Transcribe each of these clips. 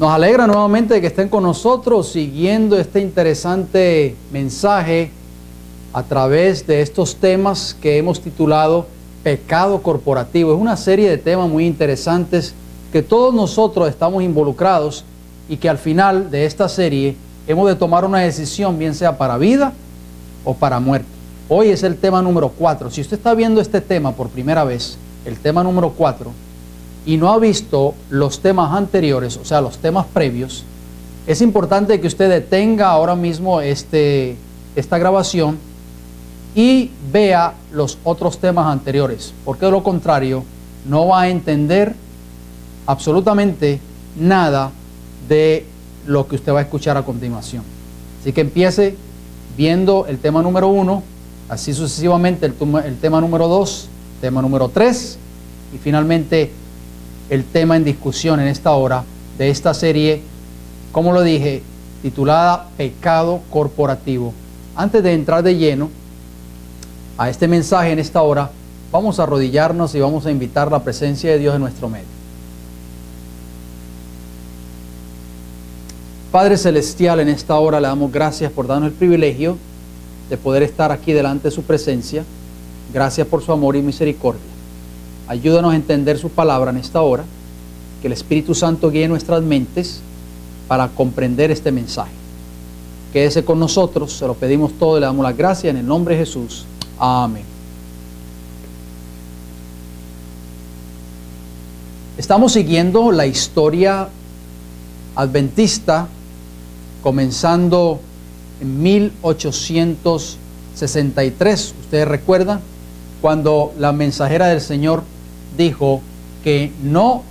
Nos alegra nuevamente que estén con nosotros siguiendo este interesante mensaje a través de estos temas que hemos titulado Pecado Corporativo. Es una serie de temas muy interesantes que todos nosotros estamos involucrados y que al final de esta serie hemos de tomar una decisión, bien sea para vida o para muerte. Hoy es el tema número 4. Si usted está viendo este tema por primera vez, el tema número 4, y no ha visto los temas anteriores, o sea, los temas previos, es importante que usted detenga ahora mismo esta grabación y vea los otros temas anteriores, porque de lo contrario no va a entender absolutamente nada de lo que usted va a escuchar a continuación. Así que empiece viendo el tema número 1, así sucesivamente el tema número 2, tema número 3 y finalmente el tema en discusión en esta hora de esta serie, como lo dije, titulada Pecado Corporativo. Antes de entrar de lleno a este mensaje en esta hora, vamos a arrodillarnos y vamos a invitar la presencia de Dios en nuestro medio. Padre Celestial, en esta hora le damos gracias por darnos el privilegio de poder estar aquí delante de su presencia. Gracias por su amor y misericordia. Ayúdanos a entender su palabra en esta hora, que el Espíritu Santo guíe nuestras mentes para comprender este mensaje. Quédese con nosotros, se lo pedimos todo y le damos las gracias en el nombre de Jesús. Amén. Estamos siguiendo la historia adventista, comenzando en 1863. Ustedes recuerdan cuando la mensajera del Señor dijo que no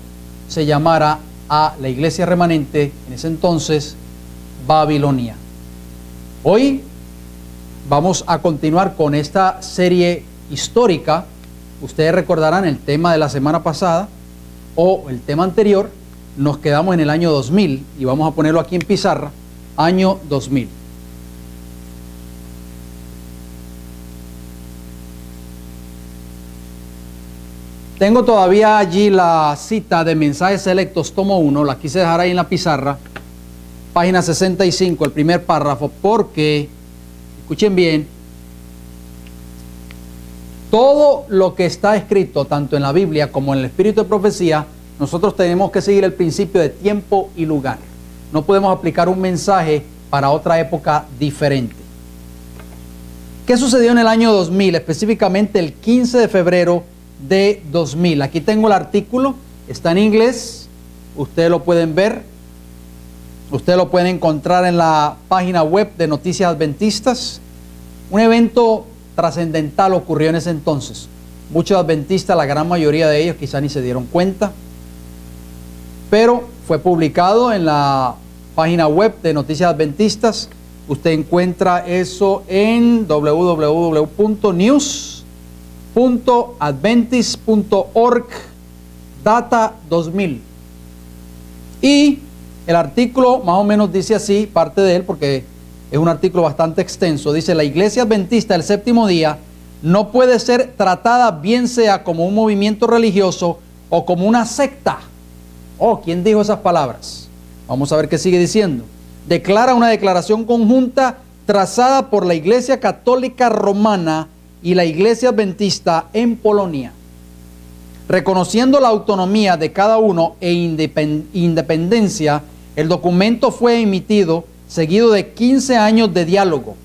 se llamara a la iglesia remanente en ese entonces Babilonia. Hoy vamos a continuar con esta serie histórica. Ustedes recordarán el tema de la semana pasada o el tema anterior. Nos quedamos en el año 2000 y vamos a ponerlo aquí en pizarra, año 2000. Tengo todavía allí la cita de Mensajes Selectos, tomo 1, la quise dejar ahí en la pizarra, página 65, el primer párrafo, porque, escuchen bien, todo lo que está escrito, tanto en la Biblia como en el Espíritu de Profecía, nosotros tenemos que seguir el principio de tiempo y lugar. No podemos aplicar un mensaje para otra época diferente. ¿Qué sucedió en el año 2000? Específicamente el 15 de febrero de 2000. Aquí tengo el artículo, está en inglés, ustedes lo pueden ver, ustedes lo pueden encontrar en la página web de Noticias Adventistas. Un evento trascendental ocurrió en ese entonces. Muchos adventistas, la gran mayoría de ellos quizá ni se dieron cuenta, pero fue publicado en la página web de Noticias Adventistas. Usted encuentra eso en www.news.adventist.org data 2000. Y el artículo más o menos dice así, parte de él, porque es un artículo bastante extenso. Dice: la Iglesia Adventista del Séptimo Día no puede ser tratada bien sea como un movimiento religioso o como una secta. Oh, ¿quién dijo esas palabras? Vamos a ver qué sigue diciendo. Declara una declaración conjunta trazada por la Iglesia Católica Romana y la Iglesia Adventista en Polonia. Reconociendo la autonomía de cada uno e independencia, el documento fue emitido seguido de 15 años de diálogo.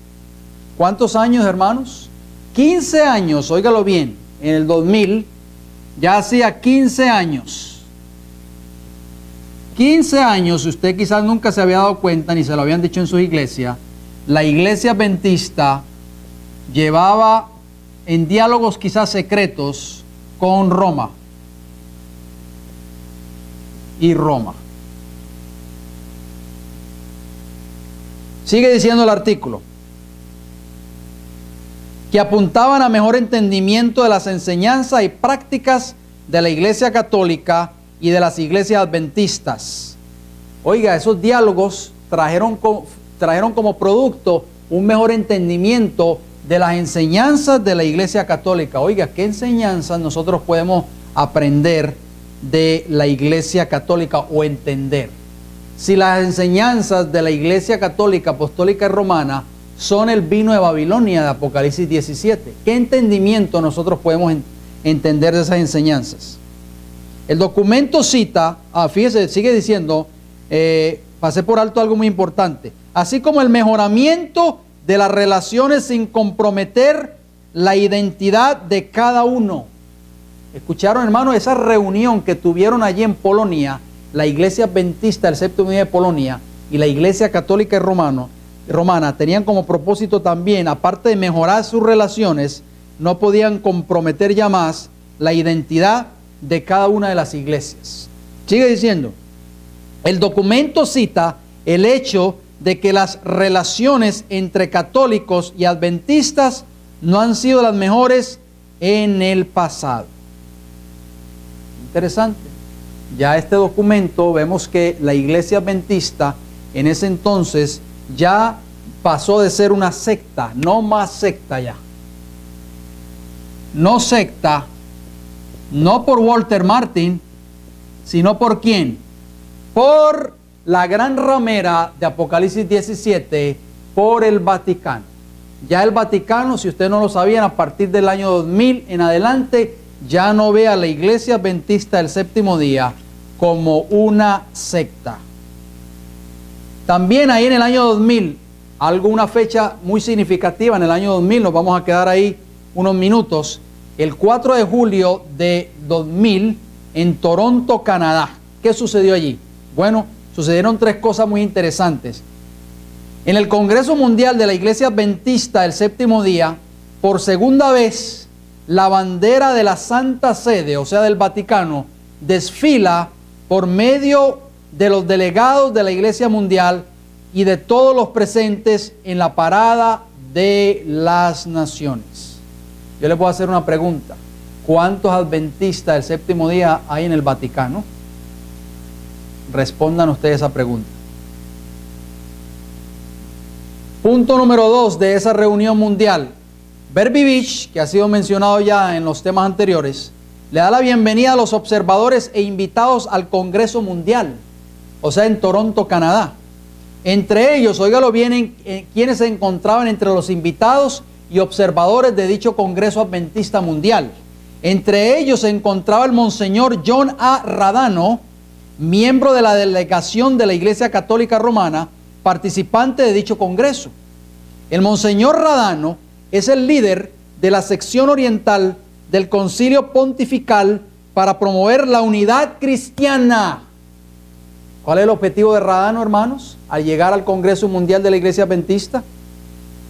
¿Cuántos años, hermanos? 15 años, óigalo bien, en el 2000, ya hacía 15 años. 15 años, usted quizás nunca se había dado cuenta, ni se lo habían dicho en su iglesia, la Iglesia Adventista llevaba en diálogos quizás secretos con Roma y Roma. Sigue diciendo el artículo, que apuntaban a mejor entendimiento de las enseñanzas y prácticas de la Iglesia Católica y de las iglesias adventistas. Oiga, esos diálogos trajeron como producto un mejor entendimiento de las enseñanzas de la Iglesia Católica. Oiga, ¿qué enseñanzas nosotros podemos aprender de la Iglesia Católica o entender? si las enseñanzas de la Iglesia Católica, Apostólica y Romana son el vino de Babilonia de Apocalipsis 17? ¿Qué entendimiento nosotros podemos entender de esas enseñanzas? El documento cita, fíjese, sigue diciendo, pasé por alto algo muy importante, así como el mejoramiento de las relaciones sin comprometer la identidad de cada uno. ¿Escucharon, hermano? Esa reunión que tuvieron allí en Polonia, la Iglesia Adventista del Séptimo Día de Polonia y la Iglesia Católica y Romana tenían como propósito también, aparte de mejorar sus relaciones, no podían comprometer ya más la identidad de cada una de las iglesias. Sigue diciendo, el documento cita el hecho de que las relaciones entre católicos y adventistas no han sido las mejores en el pasado. Interesante. Ya este documento vemos que la iglesia adventista en ese entonces ya pasó de ser una secta, no más secta ya. No secta, no por Walter Martin, sino por ¿quién? Por la gran ramera de Apocalipsis 17, por el Vaticano. Ya el Vaticano, si ustedes no lo sabían, a partir del año 2000 en adelante, ya no ve a la iglesia adventista del séptimo día como una secta. También ahí en el año 2000, una fecha muy significativa en el año 2000, nos vamos a quedar ahí unos minutos, el 4 de julio de 2000 en Toronto, Canadá. ¿Qué sucedió allí? Bueno, sucedieron tres cosas muy interesantes. En el Congreso Mundial de la Iglesia Adventista del Séptimo Día, por segunda vez, la bandera de la Santa Sede, o sea del Vaticano, desfila por medio de los delegados de la Iglesia Mundial y de todos los presentes en la parada de las naciones. Yo les voy a hacer una pregunta. ¿Cuántos adventistas del séptimo día hay en el Vaticano? Respondan ustedes esa pregunta. Punto número 2 de esa reunión mundial. Berbivich, que ha sido mencionado ya en los temas anteriores, le da la bienvenida a los observadores e invitados al Congreso Mundial, o sea, en Toronto, Canadá. Entre ellos, óigalo bien, quienes se encontraban entre los invitados y observadores de dicho Congreso Adventista Mundial. Entre ellos se encontraba el Monseñor John A. Radano, miembro de la delegación de la Iglesia Católica Romana, participante de dicho Congreso. El Monseñor Radano es el líder de la sección oriental del Concilio Pontifical para promover la unidad cristiana. ¿Cuál es el objetivo de Radano, hermanos? Al llegar al Congreso Mundial de la Iglesia Adventista,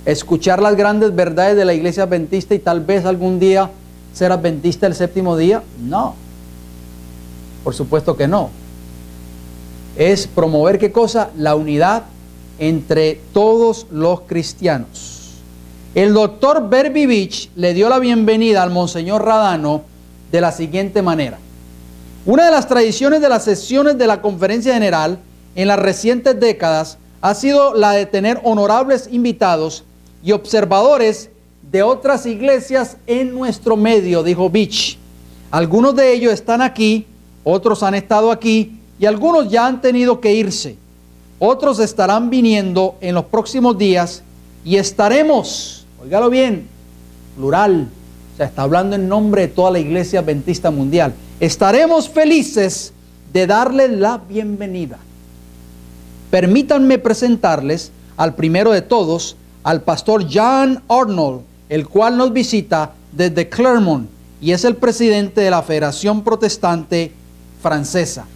escuchar las grandes verdades de la Iglesia Adventista y tal vez algún día ser adventista el séptimo día. No, por supuesto que no. Es promover ¿qué cosa? La unidad entre todos los cristianos. El doctor Berbivich le dio la bienvenida al Monseñor Radano de la siguiente manera. Una de las tradiciones de las sesiones de la Conferencia General en las recientes décadas ha sido la de tener honorables invitados y observadores de otras iglesias en nuestro medio, dijo Beach. Algunos de ellos están aquí, otros han estado aquí y algunos ya han tenido que irse. Otros estarán viniendo en los próximos días y estaremos, óigalo bien, plural, o sea, está hablando en nombre de toda la Iglesia Adventista Mundial. Estaremos felices de darles la bienvenida. Permítanme presentarles al primero de todos, al pastor John Arnold, el cual nos visita desde Clermont y es el presidente de la Federación Protestante Francesa.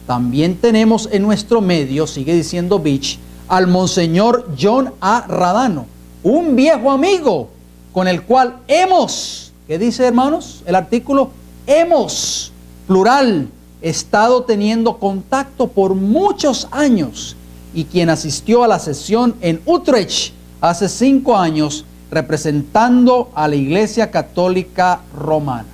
También tenemos en nuestro medio, sigue diciendo Beach, al Monseñor John A. Radano, un viejo amigo con el cual hemos, ¿qué dice, hermanos? El artículo, hemos, plural, estado teniendo contacto por muchos años y quien asistió a la sesión en Utrecht hace 5 años representando a la Iglesia Católica Romana.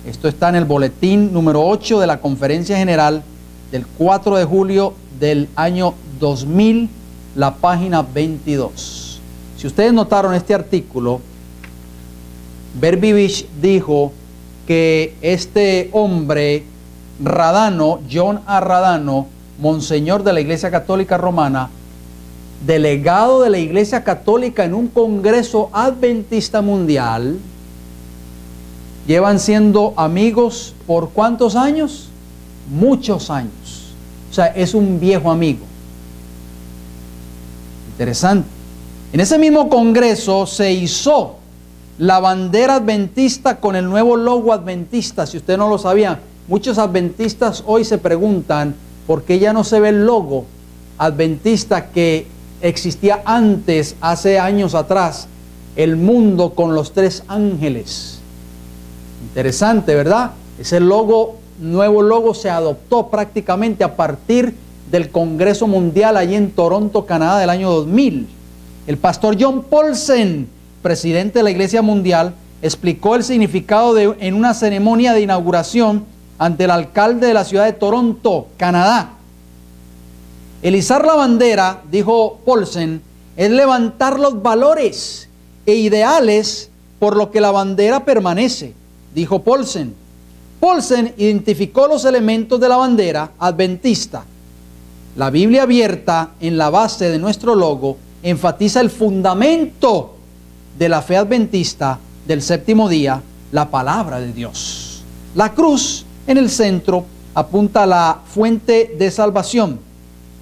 Esto está en el boletín número 8 de la Conferencia General del 4 de julio del año 2000, la página 22. Si ustedes notaron este artículo, Berbivich dijo que este hombre, Radano, John A. Radano, monseñor de la Iglesia Católica Romana, delegado de la Iglesia Católica en un Congreso Adventista Mundial. Llevan siendo amigos por ¿cuántos años? Muchos años. O sea, es un viejo amigo. Interesante. En ese mismo Congreso se izó la bandera adventista con el nuevo logo adventista. Si usted no lo sabía, muchos adventistas hoy se preguntan por qué ya no se ve el logo adventista que existía antes, hace años atrás, el mundo con los 3 ángeles. Interesante, ¿verdad? Ese logo, nuevo logo, se adoptó prácticamente a partir del Congreso Mundial allí en Toronto, Canadá, del año 2000. El pastor John Paulsen, presidente de la Iglesia Mundial, explicó el significado en una ceremonia de inauguración ante el alcalde de la ciudad de Toronto, Canadá. El izar la bandera, dijo Paulsen, es levantar los valores e ideales por lo que la bandera permanece, dijo Paulsen. Paulsen identificó los elementos de la bandera adventista. La Biblia abierta en la base de nuestro logo enfatiza el fundamento de la fe adventista del séptimo día, la palabra de Dios. La cruz en el centro apunta a la fuente de salvación,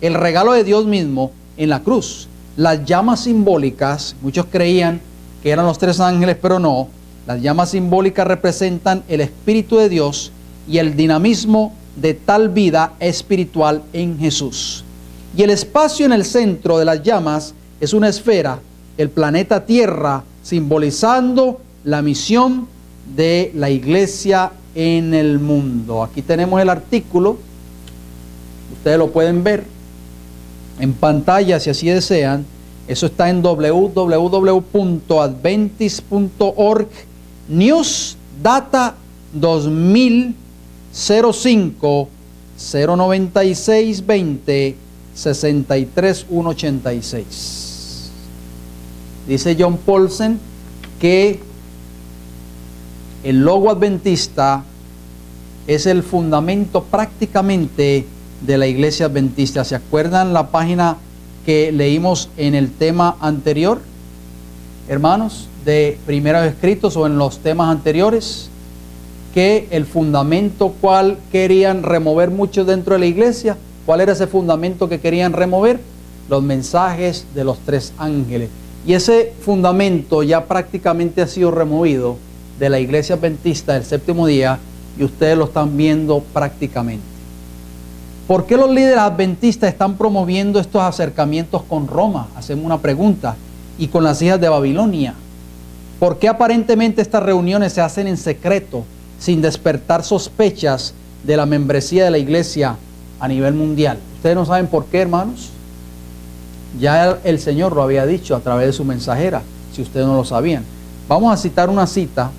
el regalo de Dios mismo en la cruz. Las llamas simbólicas, muchos creían que eran los 3 ángeles, pero no. Las llamas simbólicas representan el Espíritu de Dios y el dinamismo de tal vida espiritual en Jesús. Y el espacio en el centro de las llamas es una esfera, el planeta Tierra, simbolizando la misión de la iglesia en el mundo. Aquí tenemos el artículo, ustedes lo pueden ver en pantalla si así desean. Eso está en www.adventist.org, News Data 2005 096 20 63 186. Dice John Paulsen que el logo adventista es el fundamento prácticamente de la iglesia adventista. ¿Se acuerdan la página que leímos en el tema anterior, hermanos, de primeros escritos o en los temas anteriores? Que el fundamento cual querían remover muchos dentro de la iglesia. ¿Cuál era ese fundamento que querían remover? Los mensajes de los 3 ángeles. Y ese fundamento ya prácticamente ha sido removido de la iglesia adventista del séptimo día, y ustedes lo están viendo prácticamente. ¿Por qué los líderes adventistas están promoviendo estos acercamientos con Roma? Hacemos una pregunta. Y con las hijas de Babilonia. ¿Por qué aparentemente estas reuniones se hacen en secreto, sin despertar sospechas de la membresía de la iglesia a nivel mundial? ¿Ustedes no saben por qué, hermanos? Ya el Señor lo había dicho a través de su mensajera, si ustedes no lo sabían. Vamos a citar una cita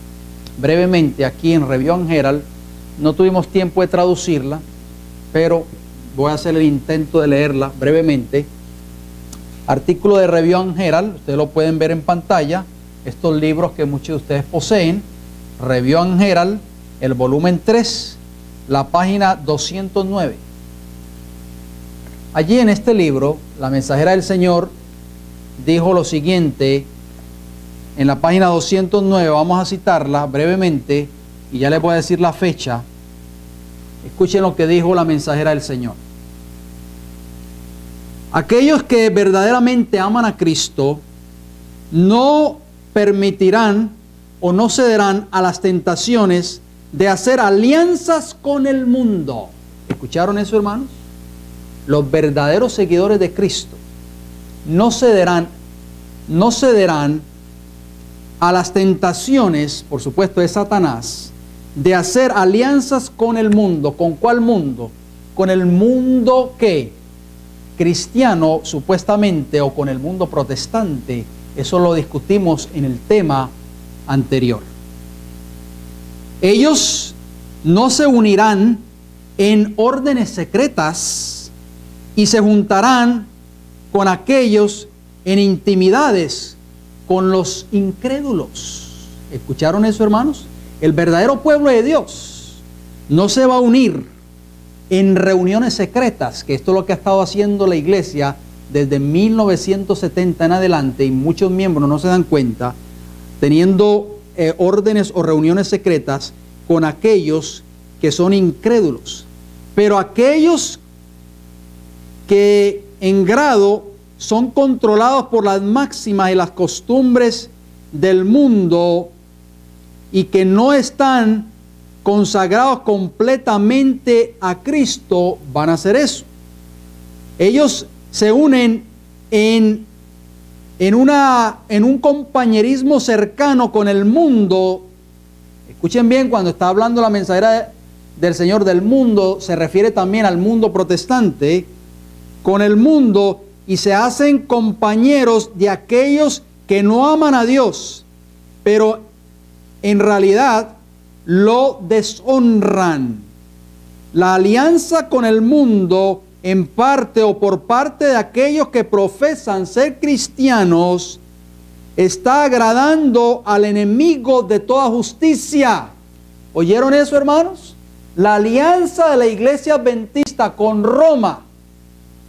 brevemente aquí en Review and Herald. No tuvimos tiempo de traducirla, pero voy a hacer el intento de leerla brevemente. Artículo de Review and Herald, ustedes lo pueden ver en pantalla. Estos libros que muchos de ustedes poseen, Review and Herald, el volumen 3, la página 209. Allí en este libro, la mensajera del Señor dijo lo siguiente, en la página 209, vamos a citarla brevemente, y ya les voy a decir la fecha. Escuchen lo que dijo la mensajera del Señor. Aquellos que verdaderamente aman a Cristo no permitirán o no cederán a las tentaciones de hacer alianzas con el mundo. ¿Escucharon eso, hermanos? Los verdaderos seguidores de Cristo no cederán a las tentaciones, por supuesto, de Satanás, de hacer alianzas con el mundo. ¿Con cuál mundo? Con el mundo que cristiano, supuestamente, o con el mundo protestante. Eso lo discutimos en el tema anterior. Ellos no se unirán en órdenes secretas y se juntarán con aquellos en intimidades, con los incrédulos. ¿Escucharon eso, hermanos? El verdadero pueblo de Dios no se va a unir en reuniones secretas, que esto es lo que ha estado haciendo la iglesia desde 1970 en adelante, y muchos miembros no se dan cuenta, teniendo órdenes o reuniones secretas con aquellos que son incrédulos. Pero aquellos que en grado son controlados por las máximas y las costumbres del mundo y que no están consagrados completamente a Cristo, van a hacer eso. Ellos se unen en un compañerismo cercano con el mundo. Escuchen bien, cuando está hablando la mensajera del Señor del mundo, se refiere también al mundo protestante, con el mundo, y se hacen compañeros de aquellos que no aman a Dios, pero en realidad lo deshonran. La alianza con el mundo, en parte o por parte de aquellos que profesan ser cristianos, está agradando al enemigo de toda justicia. ¿Oyeron eso, hermanos? La alianza de la iglesia adventista con Roma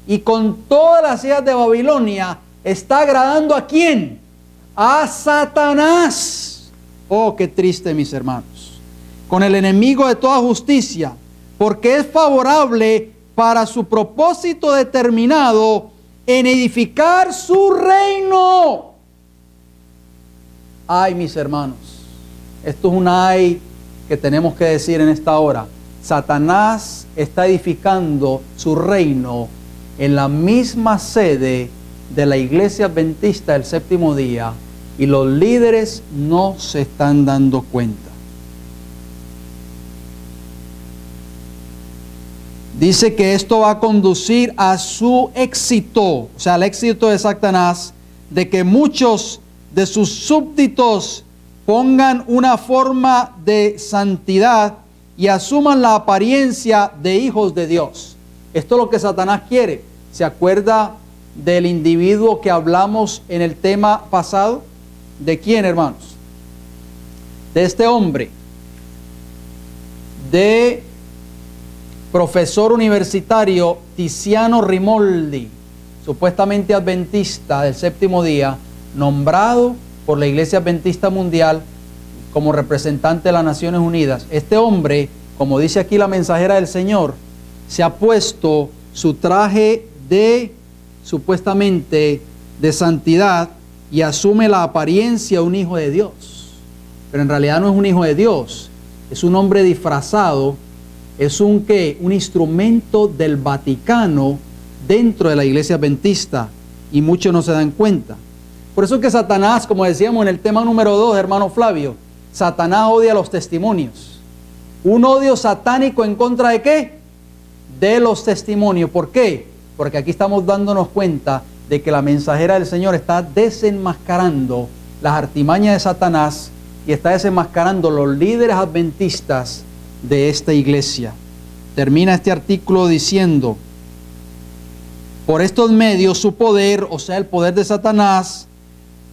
y con todas las hijas de Babilonia está agradando ¿a quién? A Satanás. Oh, qué triste, mis hermanos. Con el enemigo de toda justicia, porque es favorable para su propósito determinado en edificar su reino. Ay, mis hermanos, esto es un ay que tenemos que decir en esta hora. Satanás está edificando su reino en la misma sede de la iglesia adventista del séptimo día, y los líderes no se están dando cuenta. Dice que esto va a conducir a su éxito, o sea, al éxito de Satanás, de que muchos de sus súbditos pongan una forma de santidad y asuman la apariencia de hijos de Dios. Esto es lo que Satanás quiere. ¿Se acuerda del individuo que hablamos en el tema pasado? ¿De quién, hermanos? De este hombre, de profesor universitario Tiziano Rimoldi, supuestamente adventista del séptimo día, nombrado por la Iglesia Adventista Mundial como representante de las Naciones Unidas. Este hombre, como dice aquí la mensajera del Señor, se ha puesto su traje de, supuestamente, de santidad, y asume la apariencia de un hijo de Dios. Pero en realidad no es un hijo de Dios, es un hombre disfrazado, es un instrumento del Vaticano dentro de la iglesia adventista, y muchos no se dan cuenta. Por eso es que Satanás, como decíamos en el tema número 2, hermano Flavio, Satanás odia los testimonios. Un odio satánico en contra de ¿qué? De los testimonios. ¿Por qué? Porque aquí estamos dándonos cuenta de que la mensajera del Señor está desenmascarando las artimañas de Satanás y está desenmascarando los líderes adventistas de esta iglesia. Termina este artículo diciendo: por estos medios su poder, o sea el poder de Satanás,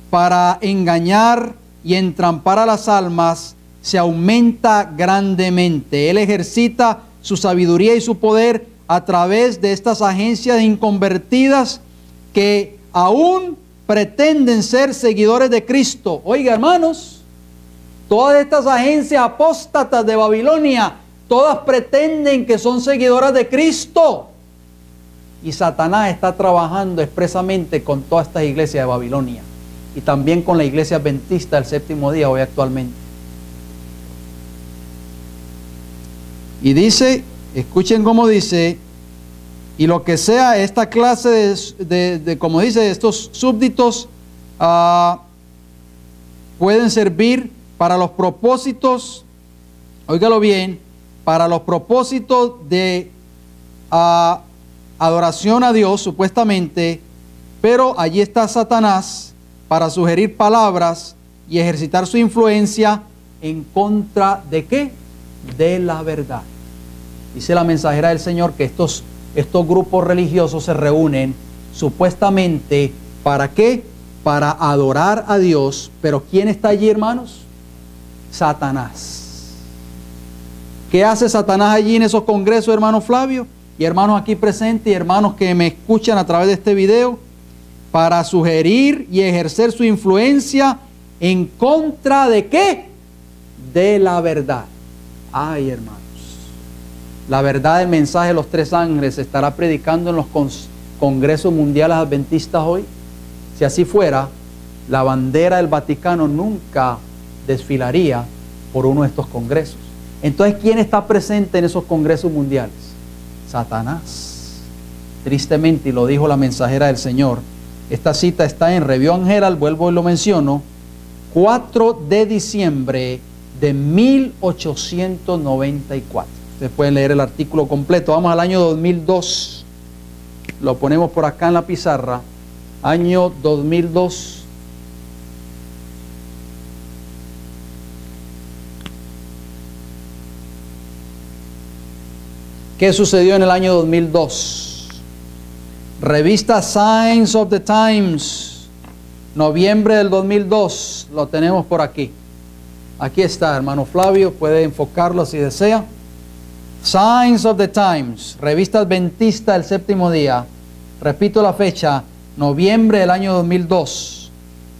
para engañar y entrampar a las almas, se aumenta grandemente. Él ejercita su sabiduría y su poder a través de estas agencias inconvertidas que aún pretenden ser seguidores de Cristo. Oiga, hermanos, todas estas agencias apóstatas de Babilonia, todas pretenden que son seguidoras de Cristo. Y Satanás está trabajando expresamente con todas estas iglesias de Babilonia y también con la iglesia adventista del séptimo día hoy actualmente. Y dice, escuchen cómo dice: y lo que sea esta clase como dice, estos súbditos pueden servir para los propósitos, óigalo bien, para los propósitos de adoración a Dios, supuestamente, pero allí está Satanás para sugerir palabras y ejercitar su influencia en contra de ¿qué? De la verdad. Dice la mensajera del Señor que estos grupos religiosos se reúnen supuestamente ¿para qué? Para adorar a Dios. Pero ¿quién está allí, hermanos? Satanás. ¿Qué hace Satanás allí en esos congresos, hermano Flavio? Y hermanos aquí presentes y hermanos que me escuchan a través de este video, para sugerir y ejercer su influencia en contra de ¿qué? De la verdad. Ay, hermanos, la verdad del mensaje de los tres ángeles se estará predicando en los congresos mundiales adventistas hoy. Si así fuera, la bandera del Vaticano nunca desfilaría por uno de estos congresos. Entonces, ¿quién está presente en esos congresos mundiales? Satanás. Tristemente, y lo dijo la mensajera del Señor, esta cita está en Review and Herald, vuelvo y lo menciono, 4 de diciembre de 1894. Ustedes pueden leer el artículo completo. Vamos al año 2002. Lo ponemos por acá en la pizarra. Año 2002. ¿Qué sucedió en el año 2002? Revista Signs of the Times, noviembre del 2002. Lo tenemos por aquí. Aquí está, hermano Flavio, puede enfocarlo si desea. Signs of the Times, revista adventista del séptimo día. Repito la fecha, noviembre del año 2002.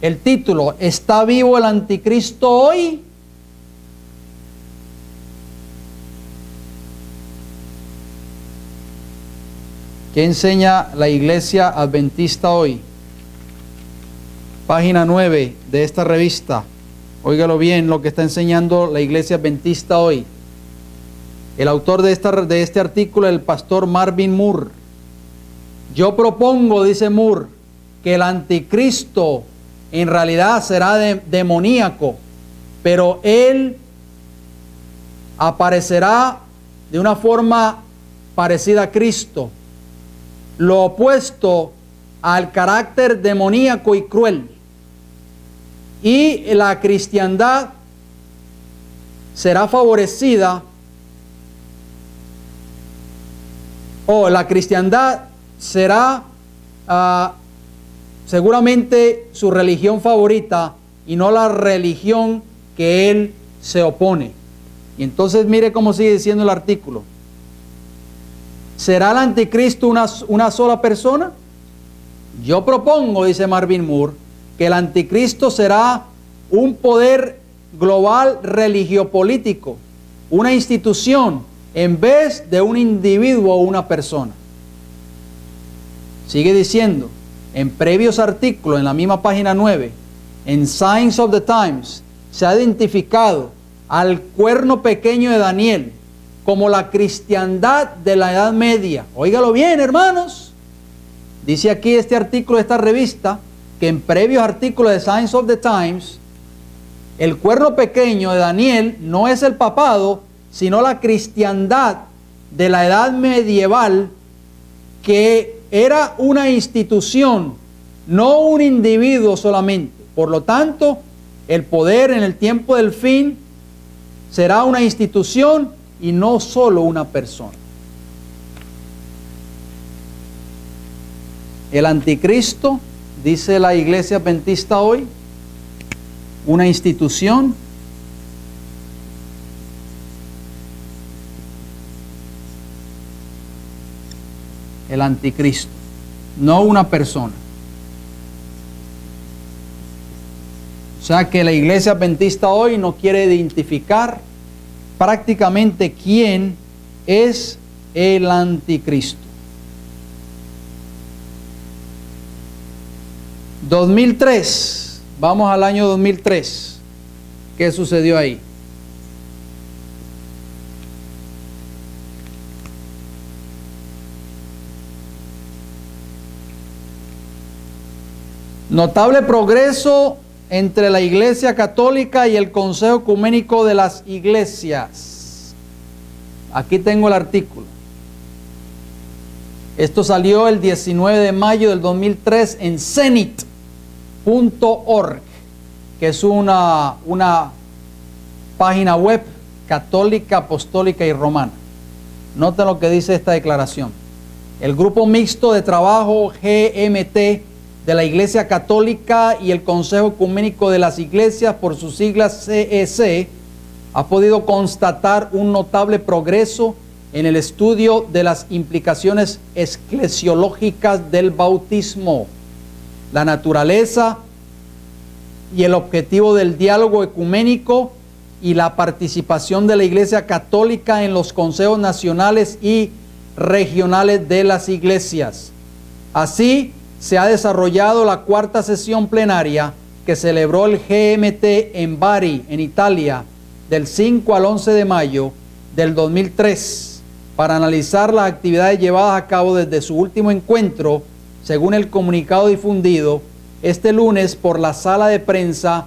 El título, ¿está vivo el anticristo hoy? ¿Qué enseña la iglesia adventista hoy? Página 9 de esta revista. Óigalo bien lo que está enseñando la iglesia adventista hoy. El autor de este artículo es el pastor Marvin Moore. Yo propongo, dice Moore, que el anticristo en realidad será demoníaco, pero él aparecerá de una forma parecida a Cristo, lo opuesto al carácter demoníaco y cruel. Y la cristiandad será favorecida, o la cristiandad será seguramente su religión favorita y no la religión que él se opone. Y entonces mire cómo sigue diciendo el artículo. ¿Será el anticristo una sola persona? Yo propongo, dice Marvin Moore, que el anticristo será un poder global religiopolítico, una institución, en vez de un individuo o una persona. Sigue diciendo, en previos artículos, en la misma página 9, en Signs of the Times, se ha identificado al cuerno pequeño de Daniel como la cristiandad de la Edad Media. Óigalo bien, hermanos. Dice aquí este artículo de esta revista, que en previos artículos de Signs of the Times, el cuerno pequeño de Daniel no es el papado, sino la cristiandad de la edad medieval, que era una institución, no un individuo solamente. Por lo tanto, el poder en el tiempo del fin será una institución y no solo una persona. El anticristo, dice la iglesia adventista hoy, una institución, el anticristo, no una persona. O sea que la iglesia adventista hoy no quiere identificar prácticamente quién es el anticristo. 2003, vamos al año 2003. ¿Qué sucedió ahí? Notable progreso entre la Iglesia Católica y el Consejo Ecuménico de las Iglesias. Aquí tengo el artículo. Esto salió el 19 de mayo del 2003 en Zenit.org, que es una página web católica, apostólica y romana. Noten lo que dice esta declaración. El Grupo Mixto de Trabajo GMT de la Iglesia Católica y el Consejo Ecuménico de las Iglesias, por sus siglas CEC, ha podido constatar un notable progreso en el estudio de las implicaciones eclesiológicas del bautismo, la naturaleza y el objetivo del diálogo ecuménico y la participación de la Iglesia Católica en los consejos nacionales y regionales de las iglesias. Así, se ha desarrollado la cuarta sesión plenaria que celebró el GMT en Bari, en Italia, del 5 al 11 de mayo del 2003, para analizar las actividades llevadas a cabo desde su último encuentro, según el comunicado difundido este lunes por la sala de prensa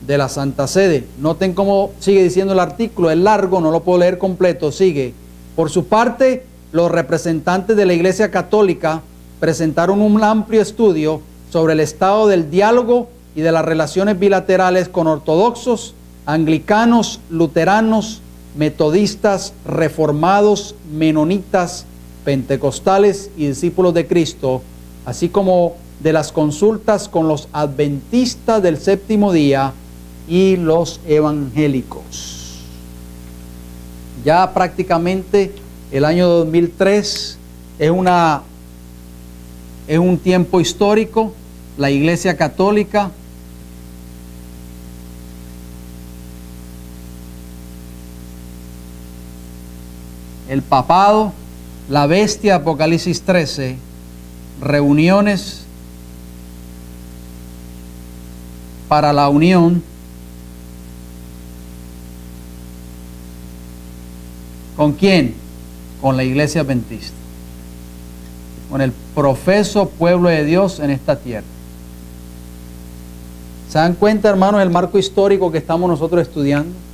de la Santa Sede. Noten cómo sigue diciendo el artículo, es largo, no lo puedo leer completo, sigue. Por su parte, los representantes de la Iglesia Católica presentaron un amplio estudio sobre el estado del diálogo y de las relaciones bilaterales con ortodoxos, anglicanos, luteranos, metodistas, reformados, menonitas, pentecostales y discípulos de Cristo, así como de las consultas con los adventistas del séptimo día y los evangélicos. Ya prácticamente el año 2003 es un tiempo histórico. La Iglesia Católica el papado, la bestia, Apocalipsis 13, reuniones para la unión ¿con quién? Con la Iglesia Adventista, con el profeso pueblo de Dios en esta tierra. ¿Se dan cuenta, hermanos, el marco histórico que estamos nosotros estudiando?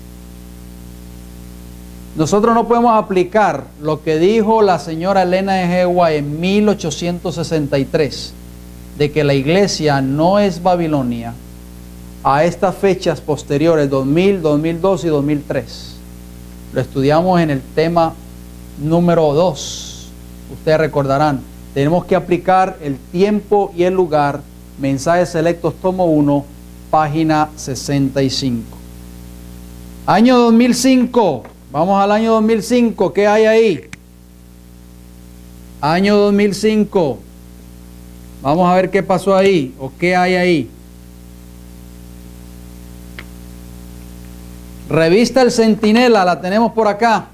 Nosotros no podemos aplicar lo que dijo la señora Elena de G. White en 1863, de que la iglesia no es Babilonia, a estas fechas posteriores, 2000, 2002 y 2003. Lo estudiamos en el tema número 2. Ustedes recordarán, tenemos que aplicar el tiempo y el lugar, Mensajes Selectos, tomo 1, página 65. Año 2005. Vamos al año 2005, ¿qué hay ahí? Año 2005. Vamos a ver qué pasó ahí, o qué hay ahí. Revista El Centinela, la tenemos por acá.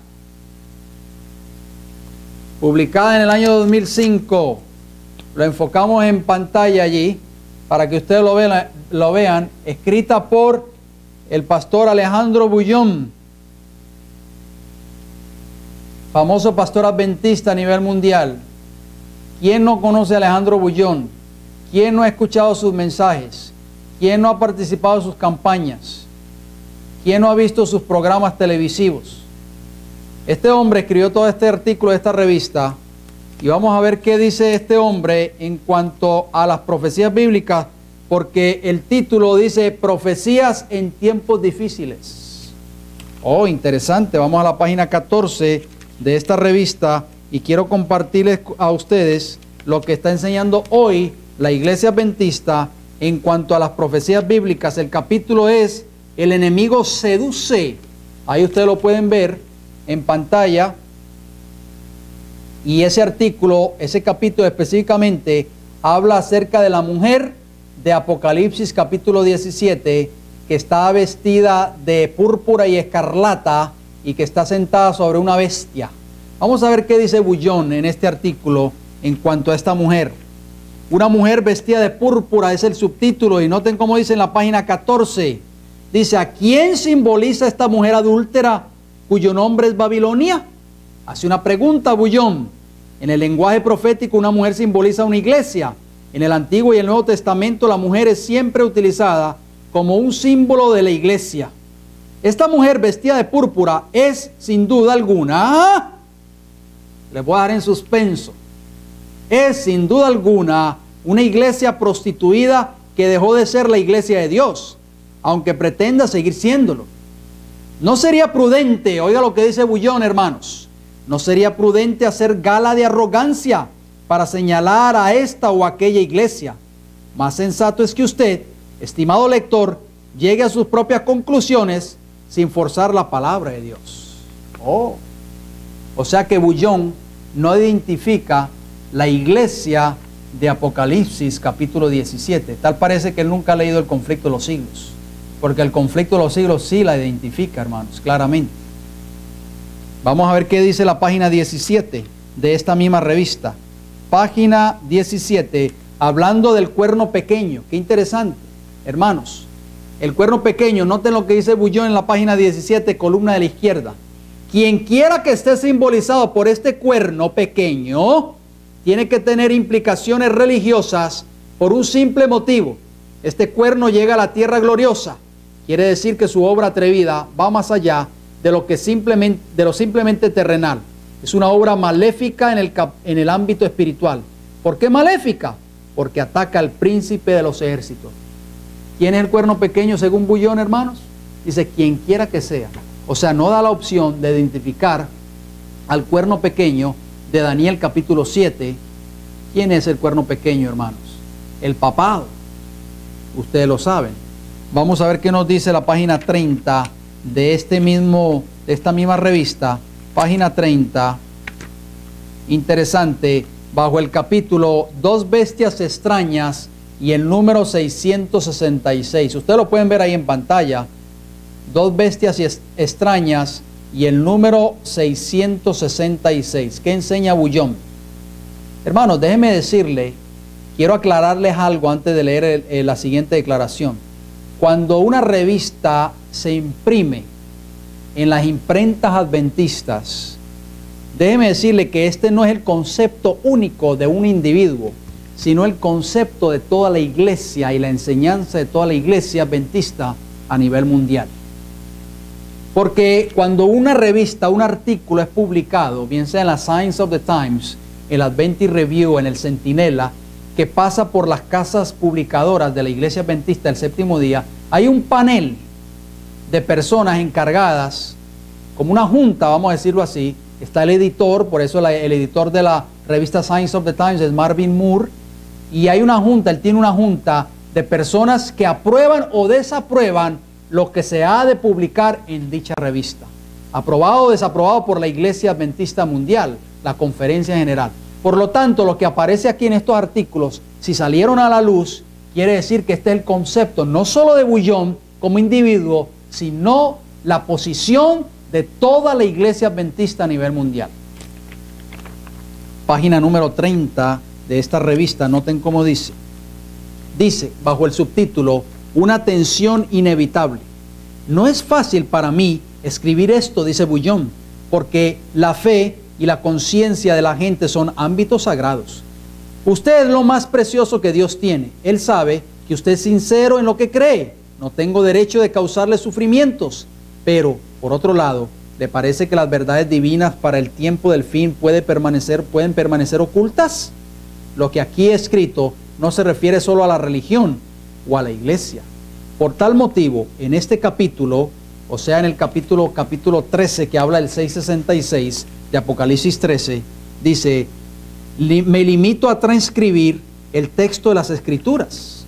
Publicada en el año 2005. Lo enfocamos en pantalla allí, para que ustedes lo vean. Escrita por el pastor Alejandro Bullón, famoso pastor adventista a nivel mundial. ¿Quién no conoce a Alejandro Bullón? ¿Quién no ha escuchado sus mensajes? ¿Quién no ha participado en sus campañas? ¿Quién no ha visto sus programas televisivos? Este hombre escribió todo este artículo de esta revista y vamos a ver qué dice este hombre en cuanto a las profecías bíblicas, porque el título dice Profecías en tiempos difíciles. Oh, interesante. Vamos a la página 14 de esta revista y quiero compartirles a ustedes lo que está enseñando hoy la Iglesia Adventista en cuanto a las profecías bíblicas. El capítulo es El enemigo seduce. Ahí ustedes lo pueden ver en pantalla. Y ese artículo, ese capítulo específicamente, habla acerca de la mujer de Apocalipsis capítulo 17, que está vestida de púrpura y escarlata y que está sentada sobre una bestia. Vamos a ver qué dice Bullón en este artículo en cuanto a esta mujer. Una mujer vestida de púrpura es el subtítulo, y noten cómo dice en la página 14. Dice, ¿a quién simboliza esta mujer adúltera cuyo nombre es Babilonia? Hace una pregunta Bullón. En el lenguaje profético, una mujer simboliza una iglesia. En el Antiguo y el Nuevo Testamento, la mujer es siempre utilizada como un símbolo de la iglesia. Esta mujer vestida de púrpura es, sin duda alguna, les voy a dar en suspenso, es sin duda alguna una iglesia prostituida que dejó de ser la iglesia de Dios, aunque pretenda seguir siéndolo. No sería prudente, oiga lo que dice Bullón, hermanos, no sería prudente hacer gala de arrogancia para señalar a esta o aquella iglesia. Más sensato es que usted, estimado lector, llegue a sus propias conclusiones sin forzar la palabra de Dios. O sea que Bullón no identifica la iglesia de Apocalipsis capítulo 17. Tal parece que él nunca ha leído el conflicto de los siglos, porque el conflicto de los siglos sí la identifica, hermanos, claramente. Vamos a ver qué dice la página 17 de esta misma revista. Página 17, hablando del cuerno pequeño. Qué interesante, hermanos. El cuerno pequeño, noten lo que dice Bullón en la página 17, columna de la izquierda. Quien quiera que esté simbolizado por este cuerno pequeño, tiene que tener implicaciones religiosas por un simple motivo. Este cuerno llega a la tierra gloriosa. Quiere decir que su obra atrevida va más allá de lo simplemente terrenal. Es una obra maléfica en el ámbito espiritual. ¿Por qué maléfica? Porque ataca al príncipe de los ejércitos. ¿Quién es el cuerno pequeño según Bullón, hermanos? Dice, quien quiera que sea. O sea, no da la opción de identificar al cuerno pequeño de Daniel capítulo 7. ¿Quién es el cuerno pequeño, hermanos? El papado. Ustedes lo saben. Vamos a ver qué nos dice la página 30 de esta misma revista. Página 30. Interesante. Bajo el capítulo Dos bestias extrañas y el número 666. Ustedes lo pueden ver ahí en pantalla. Dos bestias extrañas y el número 666. ¿Qué enseña Bullón? Hermanos, déjenme decirle, quiero aclararles algo antes de leer la siguiente declaración. Cuando una revista se imprime en las imprentas adventistas, déjeme decirle que este no es el concepto único de un individuo, sino el concepto de toda la iglesia y la enseñanza de toda la iglesia adventista a nivel mundial. Porque cuando una revista, un artículo es publicado, bien sea en la Signs of the Times, el Adventist Review, en el Centinela, que pasa por las casas publicadoras de la iglesia adventista del séptimo día, hay un panel de personas encargadas, como una junta, vamos a decirlo así. Está el editor, por eso el editor de la revista Signs of the Times es Marvin Moore, y hay una junta, él tiene una junta de personas que aprueban o desaprueban lo que se ha de publicar en dicha revista. Aprobado o desaprobado por la Iglesia Adventista Mundial, la Conferencia General. Por lo tanto, lo que aparece aquí en estos artículos, si salieron a la luz, quiere decir que este es el concepto, no solo de Bullón como individuo, sino la posición de toda la Iglesia Adventista a nivel mundial. Página número 30 de esta revista, noten cómo dice. Dice, bajo el subtítulo, una tensión inevitable. No es fácil para mí escribir esto, dice Bullón, porque la fe y la conciencia de la gente son ámbitos sagrados. Usted es lo más precioso que Dios tiene. Él sabe que usted es sincero en lo que cree. No tengo derecho de causarle sufrimientos. Pero, por otro lado, ¿le parece que las verdades divinas para el tiempo del fin pueden permanecer ocultas? Lo que aquí he escrito no se refiere solo a la religión o a la iglesia. Por tal motivo, en este capítulo, o sea, en el capítulo 13 que habla del 666 de Apocalipsis 13, dice, me limito a transcribir el texto de las Escrituras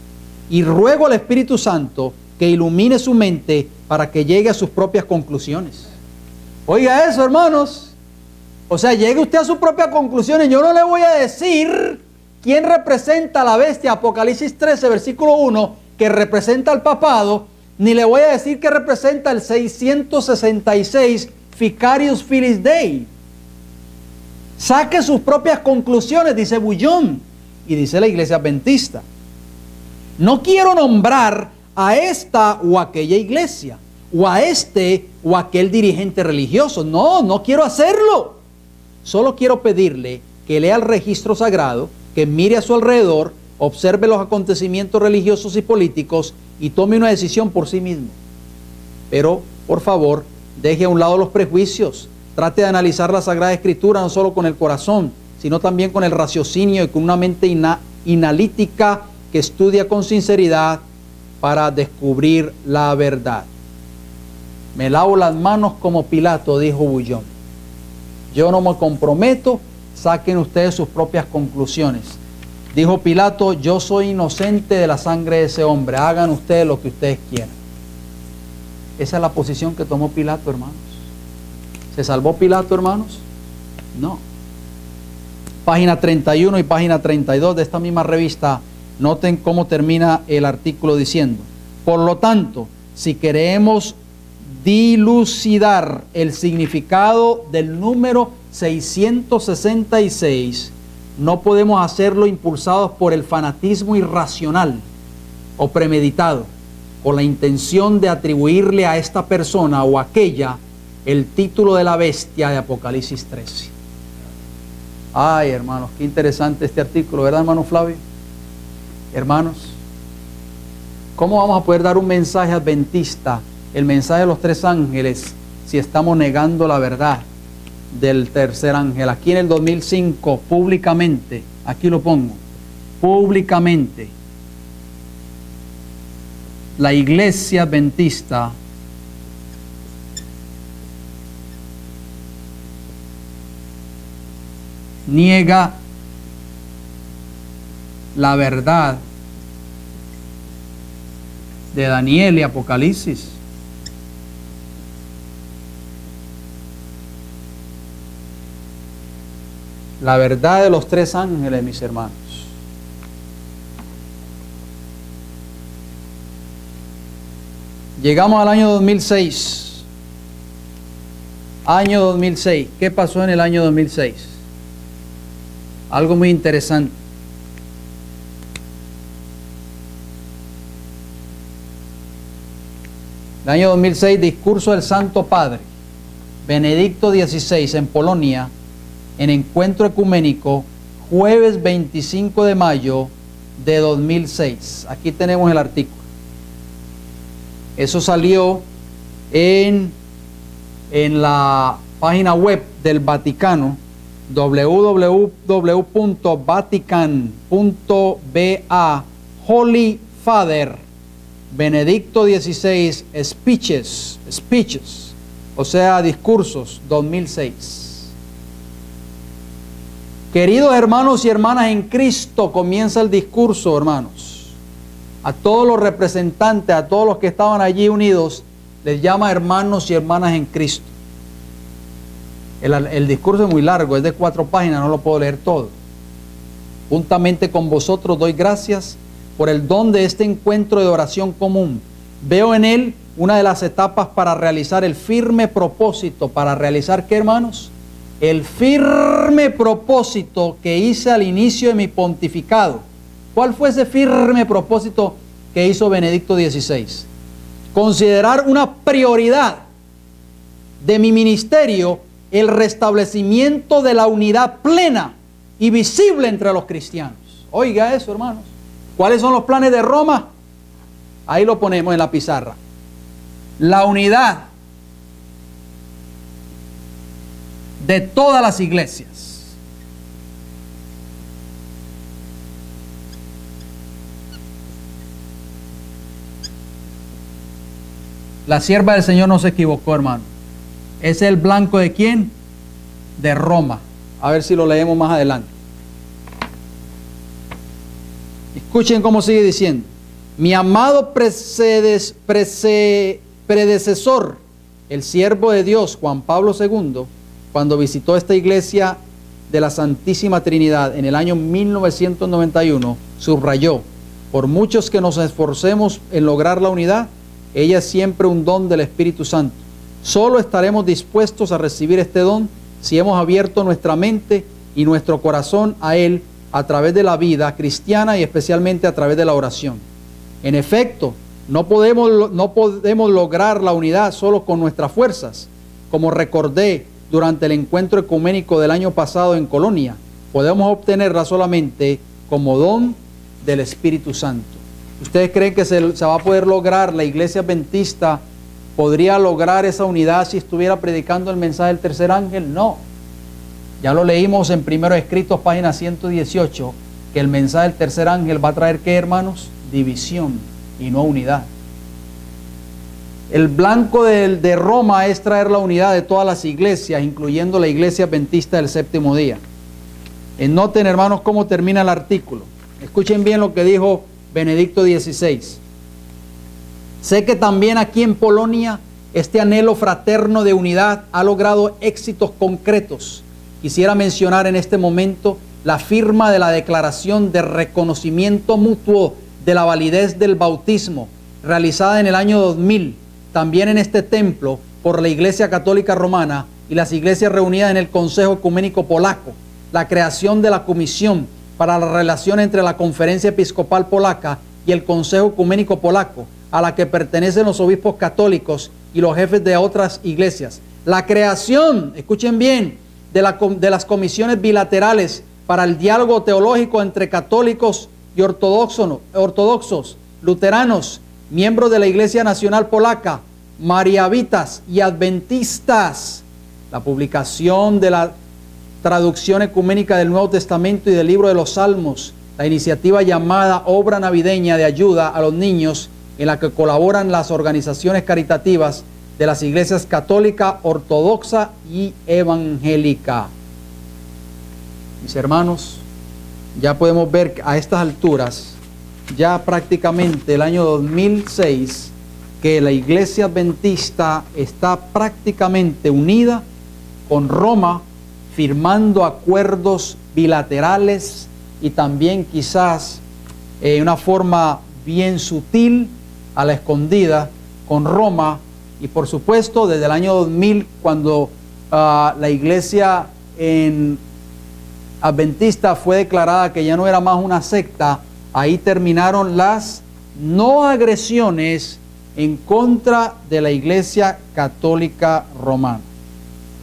y ruego al Espíritu Santo que ilumine su mente para que llegue a sus propias conclusiones. Oiga eso, hermanos. O sea, llegue usted a sus propias conclusiones. Yo no le voy a decir quién representa a la bestia, Apocalipsis 13, versículo 1, que representa al papado, ni le voy a decir que representa el 666 Vicarious Filis Dei. Saque sus propias conclusiones, dice Bullón, y dice la iglesia adventista. No quiero nombrar a esta o aquella iglesia, o a este o aquel dirigente religioso. No quiero hacerlo. Solo quiero pedirle que lea el registro sagrado, que mire a su alrededor, observe los acontecimientos religiosos y políticos y tome una decisión por sí mismo. Pero, por favor, deje a un lado los prejuicios. Trate de analizar la Sagrada Escritura no solo con el corazón, sino también con el raciocinio y con una mente analítica que estudia con sinceridad para descubrir la verdad. Me lavo las manos como Pilato, dijo Bullón. Yo no me comprometo, saquen ustedes sus propias conclusiones. Dijo Pilato, yo soy inocente de la sangre de ese hombre, hagan ustedes lo que ustedes quieran. Esa es la posición que tomó Pilato, hermanos. ¿Se salvó Pilato, hermanos? No. Página 31 y página 32 de esta misma revista, noten cómo termina el artículo diciendo: por lo tanto, si queremos dilucidar el significado del número 666, no podemos hacerlo impulsados por el fanatismo irracional o premeditado, con la intención de atribuirle a esta persona o aquella el título de la bestia de Apocalipsis 13. Ay, hermanos, qué interesante este artículo, ¿verdad, hermano Flavio? Hermanos, ¿cómo vamos a poder dar un mensaje adventista, el mensaje de los tres ángeles, si estamos negando la verdad del tercer ángel? Aquí en el 2005, públicamente, aquí lo pongo, públicamente, la iglesia adventista niega la verdad de Daniel y Apocalipsis. La verdad de los tres ángeles, mis hermanos. Llegamos al año 2006. Año 2006. ¿Qué pasó en el año 2006? Algo muy interesante. El año 2006, discurso del Santo Padre Benedicto XVI en Polonia, en encuentro ecuménico, jueves 25 de mayo de 2006. Aquí tenemos el artículo. Eso salió en la página web del Vaticano, www.vatican.va. Holy Father Benedicto XVI Speeches, o sea, discursos 2006. Queridos hermanos y hermanas en Cristo, comienza el discurso, hermanos. A todos los representantes, a todos los que estaban allí unidos, les llama hermanos y hermanas en Cristo. El discurso es muy largo, es de 4 páginas, no lo puedo leer todo. Juntamente con vosotros doy gracias por el don de este encuentro de oración común. Veo en él una de las etapas para realizar el firme propósito. ¿Para realizar qué, hermanos? El firme propósito que hice al inicio de mi pontificado. ¿Cuál fue ese firme propósito que hizo Benedicto XVI? Considerar una prioridad de mi ministerio el restablecimiento de la unidad plena y visible entre los cristianos. Oiga eso, hermanos. ¿Cuáles son los planes de Roma? Ahí lo ponemos en la pizarra. La unidad de todas las iglesias. La sierva del Señor no se equivocó, hermano. ¿Es el blanco de quién? De Roma. A ver si lo leemos más adelante. Escuchen cómo sigue diciendo. Mi amado predecesor, el siervo de Dios, Juan Pablo II, cuando visitó esta iglesia de la Santísima Trinidad en el año 1991, subrayó: por muchos que nos esforcemos en lograr la unidad, ella es siempre un don del Espíritu Santo. Solo estaremos dispuestos a recibir este don si hemos abierto nuestra mente y nuestro corazón a Él a través de la vida cristiana y especialmente a través de la oración. En efecto, no podemos lograr la unidad solo con nuestras fuerzas. Como recordé durante el encuentro ecuménico del año pasado en Colonia, podemos obtenerla solamente como don del Espíritu Santo. ¿Ustedes creen que se va a poder lograr, la iglesia adventista podría lograr esa unidad si estuviera predicando el mensaje del tercer ángel? No. Ya lo leímos en Primeros Escritos, página 118, que el mensaje del tercer ángel va a traer, ¿qué, hermanos? División y no unidad. El blanco de Roma es traer la unidad de todas las iglesias, incluyendo la iglesia adventista del séptimo día. Noten, hermanos, cómo termina el artículo. Escuchen bien lo que dijo Benedicto XVI. Sé que también aquí en Polonia Este anhelo fraterno de unidad ha logrado éxitos concretos. Quisiera mencionar en este momento la firma de la Declaración de Reconocimiento Mutuo de la Validez del Bautismo, realizada en el año 2000, también en este templo, por la Iglesia Católica Romana y las iglesias reunidas en el Consejo Ecuménico Polaco. La creación de la Comisión para la relación entre la Conferencia Episcopal Polaca y el Consejo Ecuménico Polaco, a la que pertenecen los obispos católicos y los jefes de otras iglesias. La creación, escuchen bien, de las comisiones bilaterales para el diálogo teológico entre católicos y ortodoxos, luteranos, miembros de la Iglesia Nacional Polaca, mariavitas y adventistas. La publicación de la traducción ecuménica del Nuevo Testamento y del libro de los Salmos, la iniciativa llamada Obra Navideña de Ayuda a los Niños, en la que colaboran las organizaciones caritativas de las iglesias católica, ortodoxa y evangélica. Mis hermanos, ya podemos ver a estas alturas, ya prácticamente el año 2006, que la iglesia adventista está prácticamente unida con Roma, firmando acuerdos bilaterales y también quizás en una forma bien sutil, a la escondida, con Roma. Y por supuesto, desde el año 2000, cuando la iglesia adventista fue declarada que ya no era más una secta, ahí terminaron las no agresiones en contra de la Iglesia Católica Romana.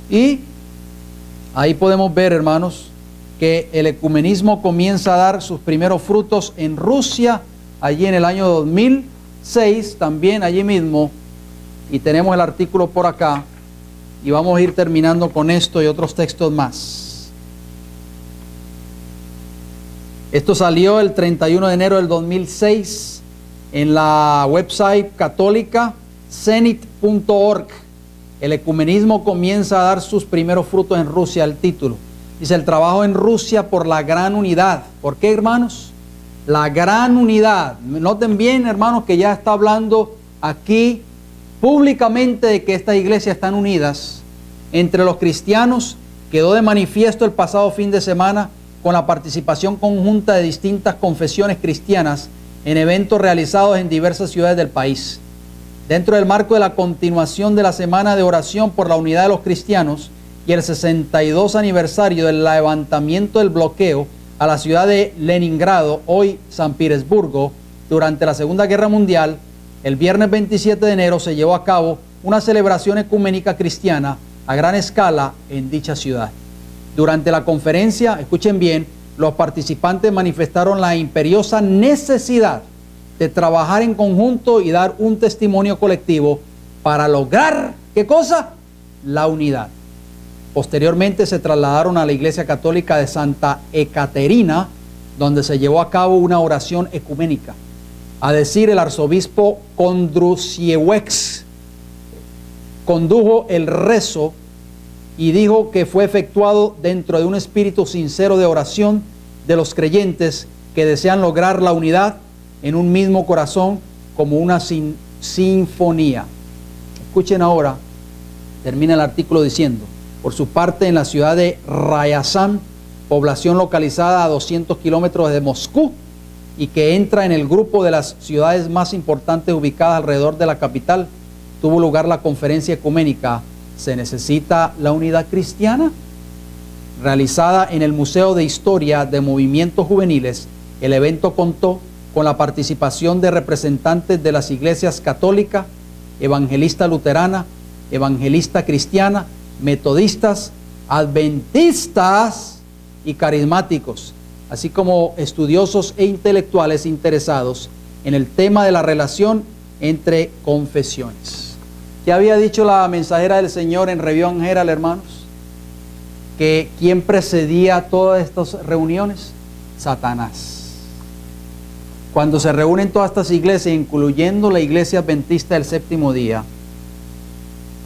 Y ahí podemos ver, hermanos, que el ecumenismo comienza a dar sus primeros frutos en Rusia, allí en el año 2006, también allí mismo. Y tenemos el artículo por acá, y vamos a ir terminando con esto y otros textos más. Esto salió el 31 de enero del 2006 en la website católica zenit.org. El ecumenismo comienza a dar sus primeros frutos en Rusia, el título. Dice: el trabajo en Rusia por la gran unidad. ¿Por qué, hermanos? La gran unidad. Noten bien, hermanos, que ya está hablando aquí públicamente de que estas iglesias están unidas entre los cristianos. Quedó de manifiesto el pasado fin de semana con la participación conjunta de distintas confesiones cristianas en eventos realizados en diversas ciudades del país. Dentro del marco de la continuación de la Semana de Oración por la Unidad de los Cristianos y el 62 aniversario del levantamiento del bloqueo a la ciudad de Leningrado, hoy San Petersburgo, durante la Segunda Guerra Mundial, el viernes 27 de enero se llevó a cabo una celebración ecuménica cristiana a gran escala en dicha ciudad. Durante la conferencia, escuchen bien, los participantes manifestaron la imperiosa necesidad de trabajar en conjunto y dar un testimonio colectivo para lograr, ¿qué cosa? La unidad. Posteriormente se trasladaron a la Iglesia Católica de Santa Ekaterina, donde se llevó a cabo una oración ecuménica. A decir el arzobispo Kondrusiewicz, condujo el rezo y dijo que fue efectuado dentro de un espíritu sincero de oración de los creyentes que desean lograr la unidad en un mismo corazón como una sinfonía. Escuchen ahora, termina el artículo diciendo: por su parte, en la ciudad de Ryazán, población localizada a 200 kilómetros de Moscú y que entra en el grupo de las ciudades más importantes ubicadas alrededor de la capital, tuvo lugar la conferencia ecuménica ¿Se necesita la unidad cristiana? Realizada en el Museo de Historia de Movimientos Juveniles. El evento contó con la participación de representantes de las iglesias católica, evangelista luterana, evangelista cristiana, metodistas, adventistas y carismáticos, así como estudiosos e intelectuales interesados en el tema de la relación entre confesiones. ¿Qué había dicho la mensajera del Señor en Revión Herald, hermanos? Que ¿quién precedía todas estas reuniones? Satanás. Cuando se reúnen todas estas iglesias, incluyendo la iglesia adventista del séptimo día,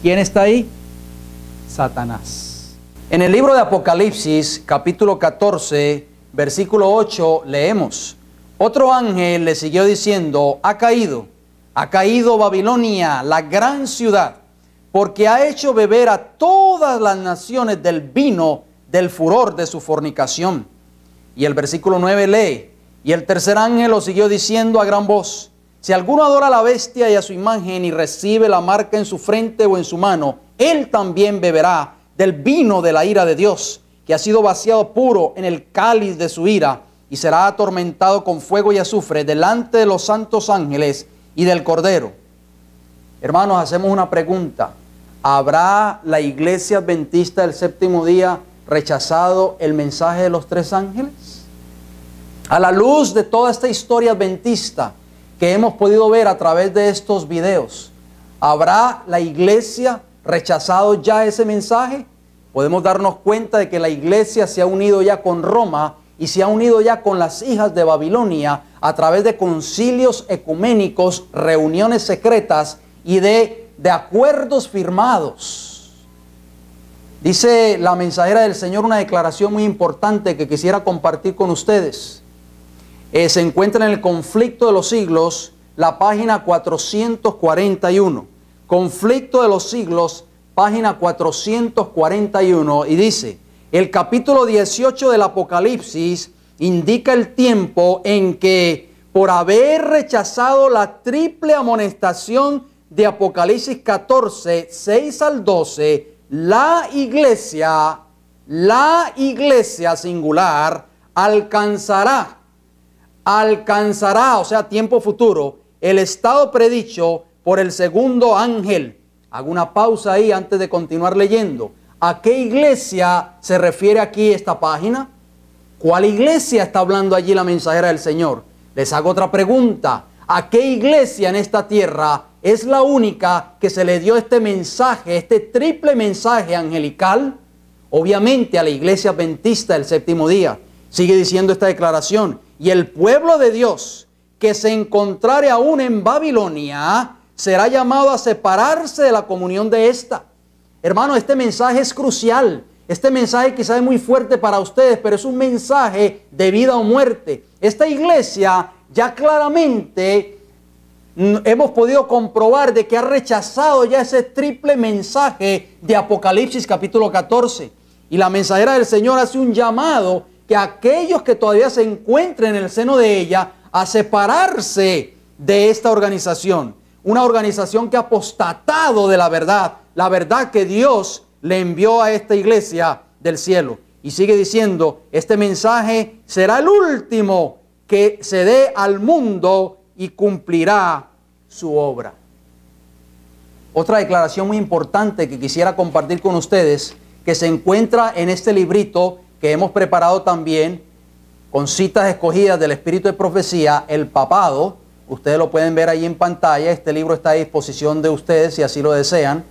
¿quién está ahí? Satanás. En el libro de Apocalipsis, capítulo 14, versículo 8, leemos: otro ángel le siguió diciendo: ha caído Babilonia, la gran ciudad, porque ha hecho beber a todas las naciones del vino del furor de su fornicación. Y el versículo 9 lee, y el tercer ángel lo siguió diciendo a gran voz, si alguno adora a la bestia y a su imagen y recibe la marca en su frente o en su mano, él también beberá del vino de la ira de Dios, que ha sido vaciado puro en el cáliz de su ira, y será atormentado con fuego y azufre delante de los santos ángeles y del Cordero. Hermanos, hacemos una pregunta. ¿Habrá la iglesia adventista del séptimo día rechazado el mensaje de los tres ángeles? A la luz de toda esta historia adventista que hemos podido ver a través de estos videos, ¿habrá la iglesia rechazado ya ese mensaje? Podemos darnos cuenta de que la iglesia se ha unido ya con Roma y se ha unido ya con las hijas de Babilonia a través de concilios ecuménicos, reuniones secretas y de acuerdos firmados. Dice la mensajera del Señor una declaración muy importante que quisiera compartir con ustedes. Se encuentra en el Conflicto de los Siglos, la página 441. Conflicto de los Siglos, página 441, y dice, el capítulo 18 del Apocalipsis indica el tiempo en que, por haber rechazado la triple amonestación de Apocalipsis 14, 6 al 12, la iglesia singular, alcanzará, o sea, tiempo futuro, el estado predicho por el segundo ángel. Hago una pausa ahí antes de continuar leyendo. ¿A qué iglesia se refiere aquí esta página? ¿Cuál iglesia está hablando allí la mensajera del Señor? Les hago otra pregunta. ¿A qué iglesia en esta tierra es la única que se le dio este mensaje, este triple mensaje angelical? Obviamente a la iglesia adventista del séptimo día. Sigue diciendo esta declaración. Y el pueblo de Dios que se encontrare aún en Babilonia será llamado a separarse de la comunión de esta. Hermano, este mensaje es crucial. Este mensaje quizás es muy fuerte para ustedes, pero es un mensaje de vida o muerte. Esta iglesia ya claramente hemos podido comprobar de que ha rechazado ya ese triple mensaje de Apocalipsis capítulo 14. Y la mensajera del Señor hace un llamado que aquellos que todavía se encuentren en el seno de ella a separarse de esta organización. Una organización que ha apostatado de la verdad que Dios le envió a esta iglesia del cielo. Y sigue diciendo, este mensaje será el último que se dé al mundo y cumplirá su obra. Otra declaración muy importante que quisiera compartir con ustedes, que se encuentra en este librito que hemos preparado también, con citas escogidas del Espíritu de Profecía, El Papado. Ustedes lo pueden ver ahí en pantalla. Este libro está a disposición de ustedes si así lo desean.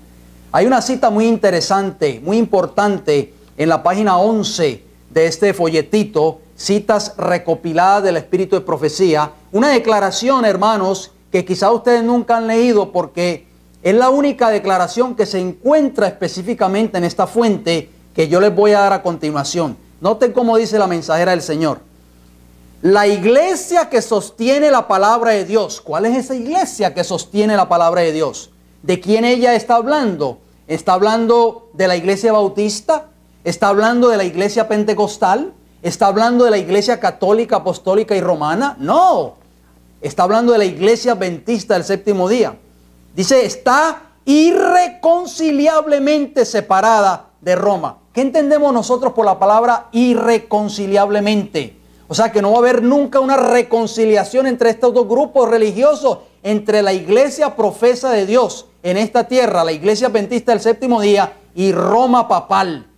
Hay una cita muy interesante, muy importante, en la página 11 de este folletito, citas recopiladas del Espíritu de Profecía. Una declaración, hermanos, que quizá ustedes nunca han leído porque es la única declaración que se encuentra específicamente en esta fuente que yo les voy a dar a continuación. Noten cómo dice la mensajera del Señor. La iglesia que sostiene la palabra de Dios. ¿Cuál es esa iglesia que sostiene la palabra de Dios? ¿De quién ella está hablando? ¿Está hablando de la iglesia bautista? ¿Está hablando de la iglesia pentecostal? ¿Está hablando de la iglesia católica, apostólica y romana? No. Está hablando de la iglesia adventista del séptimo día. Dice, está irreconciliablemente separada de Roma. ¿Qué entendemos nosotros por la palabra irreconciliablemente? O sea que no va a haber nunca una reconciliación entre estos dos grupos religiosos, entre la iglesia profesa de Dios en esta tierra, la iglesia adventista del séptimo día y Roma papal.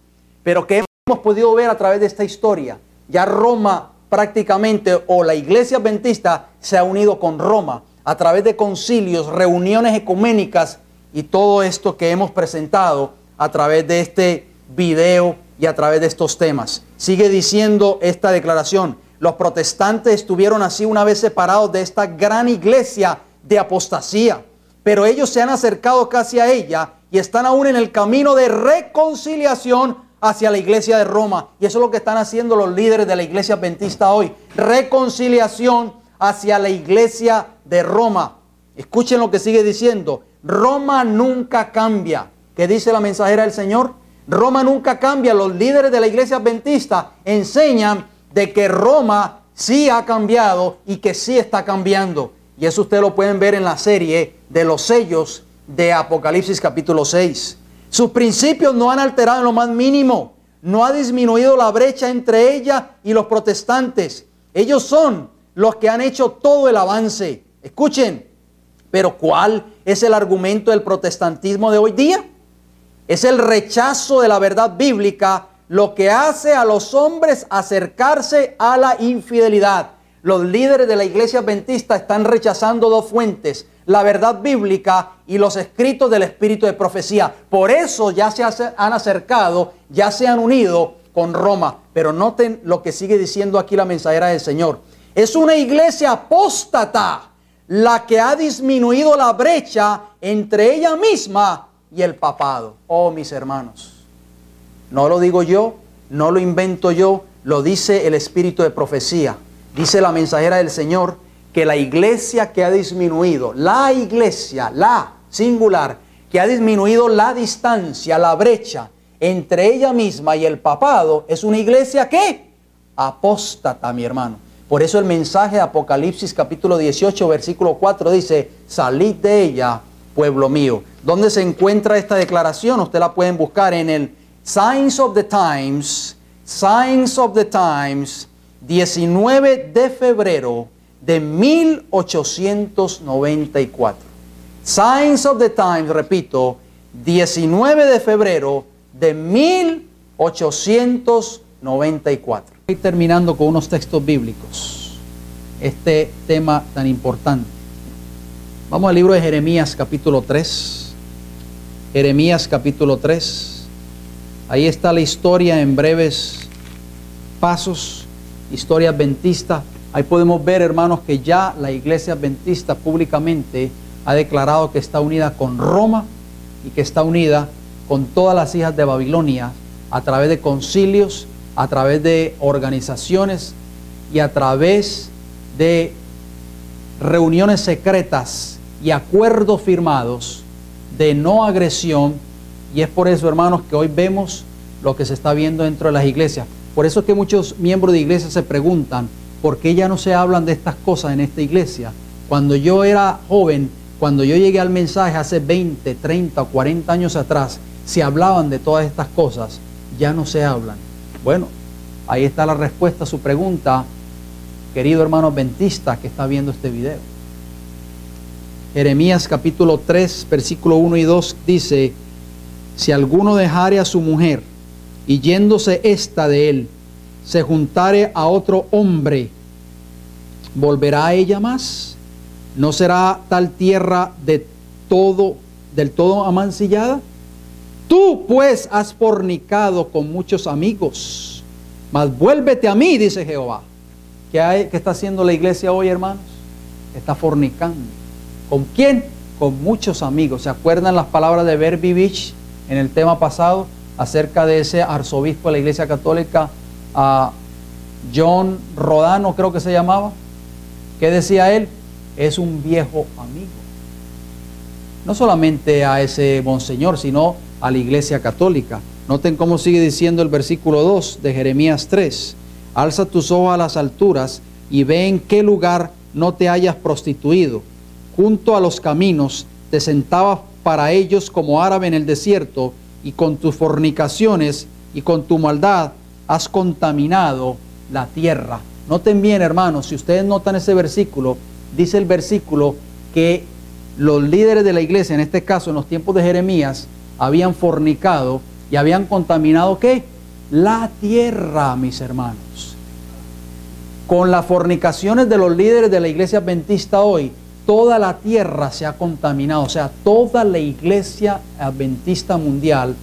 Pero que hemos podido ver a través de esta historia, ya Roma prácticamente, o la iglesia adventista se ha unido con Roma a través de concilios, reuniones ecuménicas y todo esto que hemos presentado a través de este video y a través de estos temas. Sigue diciendo esta declaración: los protestantes estuvieron así una vez separados de esta gran iglesia de apostasía, pero ellos se han acercado casi a ella y están aún en el camino de reconciliación hacia la iglesia de Roma. Y eso es lo que están haciendo los líderes de la iglesia adventista hoy: reconciliación hacia la iglesia de Roma. Escuchen lo que sigue diciendo: Roma nunca cambia. ¿Qué dice la mensajera del Señor? Roma nunca cambia. Los líderes de la iglesia adventista enseñan de que Roma sí ha cambiado y que sí está cambiando. Y eso ustedes lo pueden ver en la serie de los sellos de Apocalipsis capítulo 6. Sus principios no han alterado en lo más mínimo. No ha disminuido la brecha entre ella y los protestantes. Ellos son los que han hecho todo el avance. Escuchen, pero ¿cuál es el argumento del protestantismo de hoy día? Es el rechazo de la verdad bíblica lo que hace a los hombres acercarse a la infidelidad. Los líderes de la iglesia adventista están rechazando dos fuentes: la verdad bíblica y los escritos del espíritu de profecía. Por eso ya han acercado, ya se han unido con Roma. Pero noten lo que sigue diciendo aquí la mensajera del Señor. Es una iglesia apóstata la que ha disminuido la brecha entre ella misma y el papado. Oh, mis hermanos, no lo digo yo, no lo invento yo, lo dice el espíritu de profecía. Dice la mensajera del Señor que la iglesia que ha disminuido, la iglesia, la singular, que ha disminuido la distancia, la brecha entre ella misma y el papado, es una iglesia ¿qué? Apóstata, mi hermano. Por eso el mensaje de Apocalipsis capítulo 18, versículo 4 dice: salid de ella, pueblo mío. ¿Dónde se encuentra esta declaración? Usted la pueden buscar en el Signs of the Times, 19 de febrero de 1894. Signs of the Times, repito, 19 de febrero de 1894. Estoy terminando con unos textos bíblicos, este tema tan importante. Vamos al libro de Jeremías capítulo 3. Jeremías capítulo 3. Ahí está la historia en breves pasos, historia adventista. Ahí podemos ver, hermanos, que ya la iglesia adventista públicamente ha declarado que está unida con Roma y que está unida con todas las hijas de Babilonia a través de concilios, a través de organizaciones y a través de reuniones secretas y acuerdos firmados de no agresión. Y es por eso, hermanos, que hoy vemos lo que se está viendo dentro de las iglesias. Por eso es que muchos miembros de iglesias se preguntan, ¿por qué ya no se hablan de estas cosas en esta iglesia? Cuando yo era joven, cuando yo llegué al mensaje hace 20, 30 o 40 años atrás, se hablaban de todas estas cosas, ya no se hablan. Bueno, ahí está la respuesta a su pregunta, querido hermano adventista que está viendo este video. Jeremías capítulo 3, versículo 1 y 2 dice: si alguno dejare a su mujer y yéndose ésta de él, se juntare a otro hombre, ¿volverá a ella más? ¿No será tal tierra del todo amancillada? Tú pues has fornicado con muchos amigos, mas vuélvete a mí, dice Jehová. ¿Qué está haciendo la iglesia hoy, hermanos? Está fornicando. ¿Con quién? Con muchos amigos. ¿Se acuerdan las palabras de Verbivich en el tema pasado acerca de ese arzobispo de la iglesia católica, John Rodano, creo que se llamaba? ¿Qué decía él? Es un viejo amigo. No solamente a ese monseñor, sino a la iglesia católica. Noten cómo sigue diciendo el versículo 2 de Jeremías 3. Alza tus ojos a las alturas y ve en qué lugar no te hayas prostituido. Junto a los caminos te sentabas para ellos como árabe en el desierto, y con tus fornicaciones y con tu maldad has contaminado la tierra. Noten bien, hermanos, si ustedes notan ese versículo, dice el versículo que los líderes de la iglesia, en este caso en los tiempos de Jeremías, habían fornicado y habían contaminado ¿qué? La tierra, mis hermanos. Con las fornicaciones de los líderes de la iglesia adventista hoy, toda la tierra se ha contaminado. O sea, toda la iglesia adventista mundial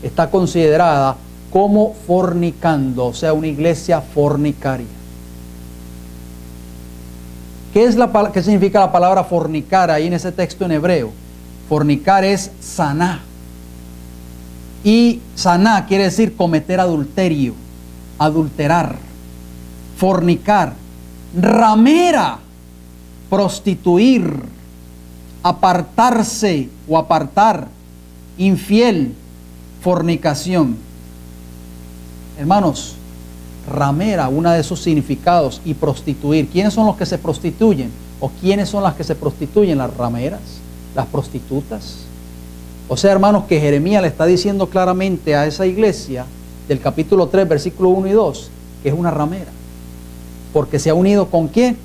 está considerada como fornicando, o sea, una iglesia fornicaria. ¿Qué significa la palabra fornicar ahí en ese texto en hebreo? Fornicar es saná. Y saná quiere decir cometer adulterio, adulterar, fornicar, ramera, prostituir, apartarse o apartar, infiel, fornicación. Hermanos, ramera, uno de esos significados, y prostituir. ¿Quiénes son los que se prostituyen? ¿O quiénes son las que se prostituyen? Las rameras, las prostitutas. O sea, hermanos, que Jeremías le está diciendo claramente a esa iglesia del capítulo 3, versículo 1 y 2, que es una ramera. Porque se ha unido ¿con quién?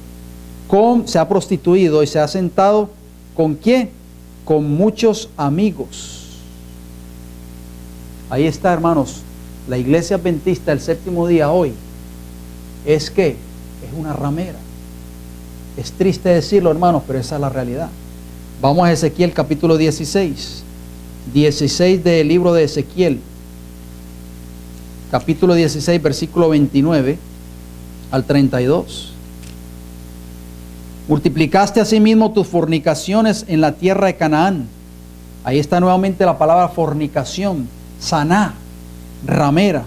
Se ha prostituido y se ha sentado ¿con quién? Con muchos amigos. Ahí está, hermanos, la iglesia adventista del séptimo día hoy es que es una ramera. Es triste decirlo, hermanos, pero esa es la realidad. Vamos a Ezequiel capítulo 16. 16 del libro de Ezequiel. Capítulo 16, versículo 29 al 32. Multiplicaste asimismo tus fornicaciones en la tierra de Canaán. Ahí está nuevamente la palabra fornicación. Saná, ramera.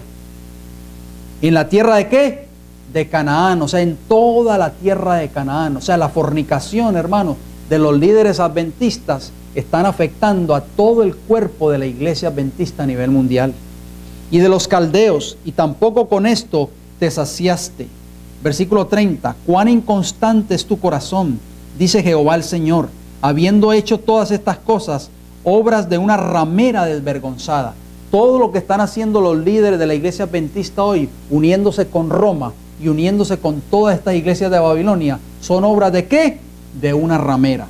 ¿En la tierra de qué? De Canaán, o sea, en toda la tierra de Canaán. O sea, la fornicación, hermanos, de los líderes adventistas están afectando a todo el cuerpo de la iglesia adventista a nivel mundial. Y de los caldeos, y tampoco con esto te saciaste. Versículo 30, cuán inconstante es tu corazón, dice Jehová el Señor, habiendo hecho todas estas cosas, obras de una ramera desvergonzada. Todo lo que están haciendo los líderes de la iglesia adventista hoy, uniéndose con Roma y uniéndose con todas estas iglesias de Babilonia, son obras de ¿qué? De una ramera.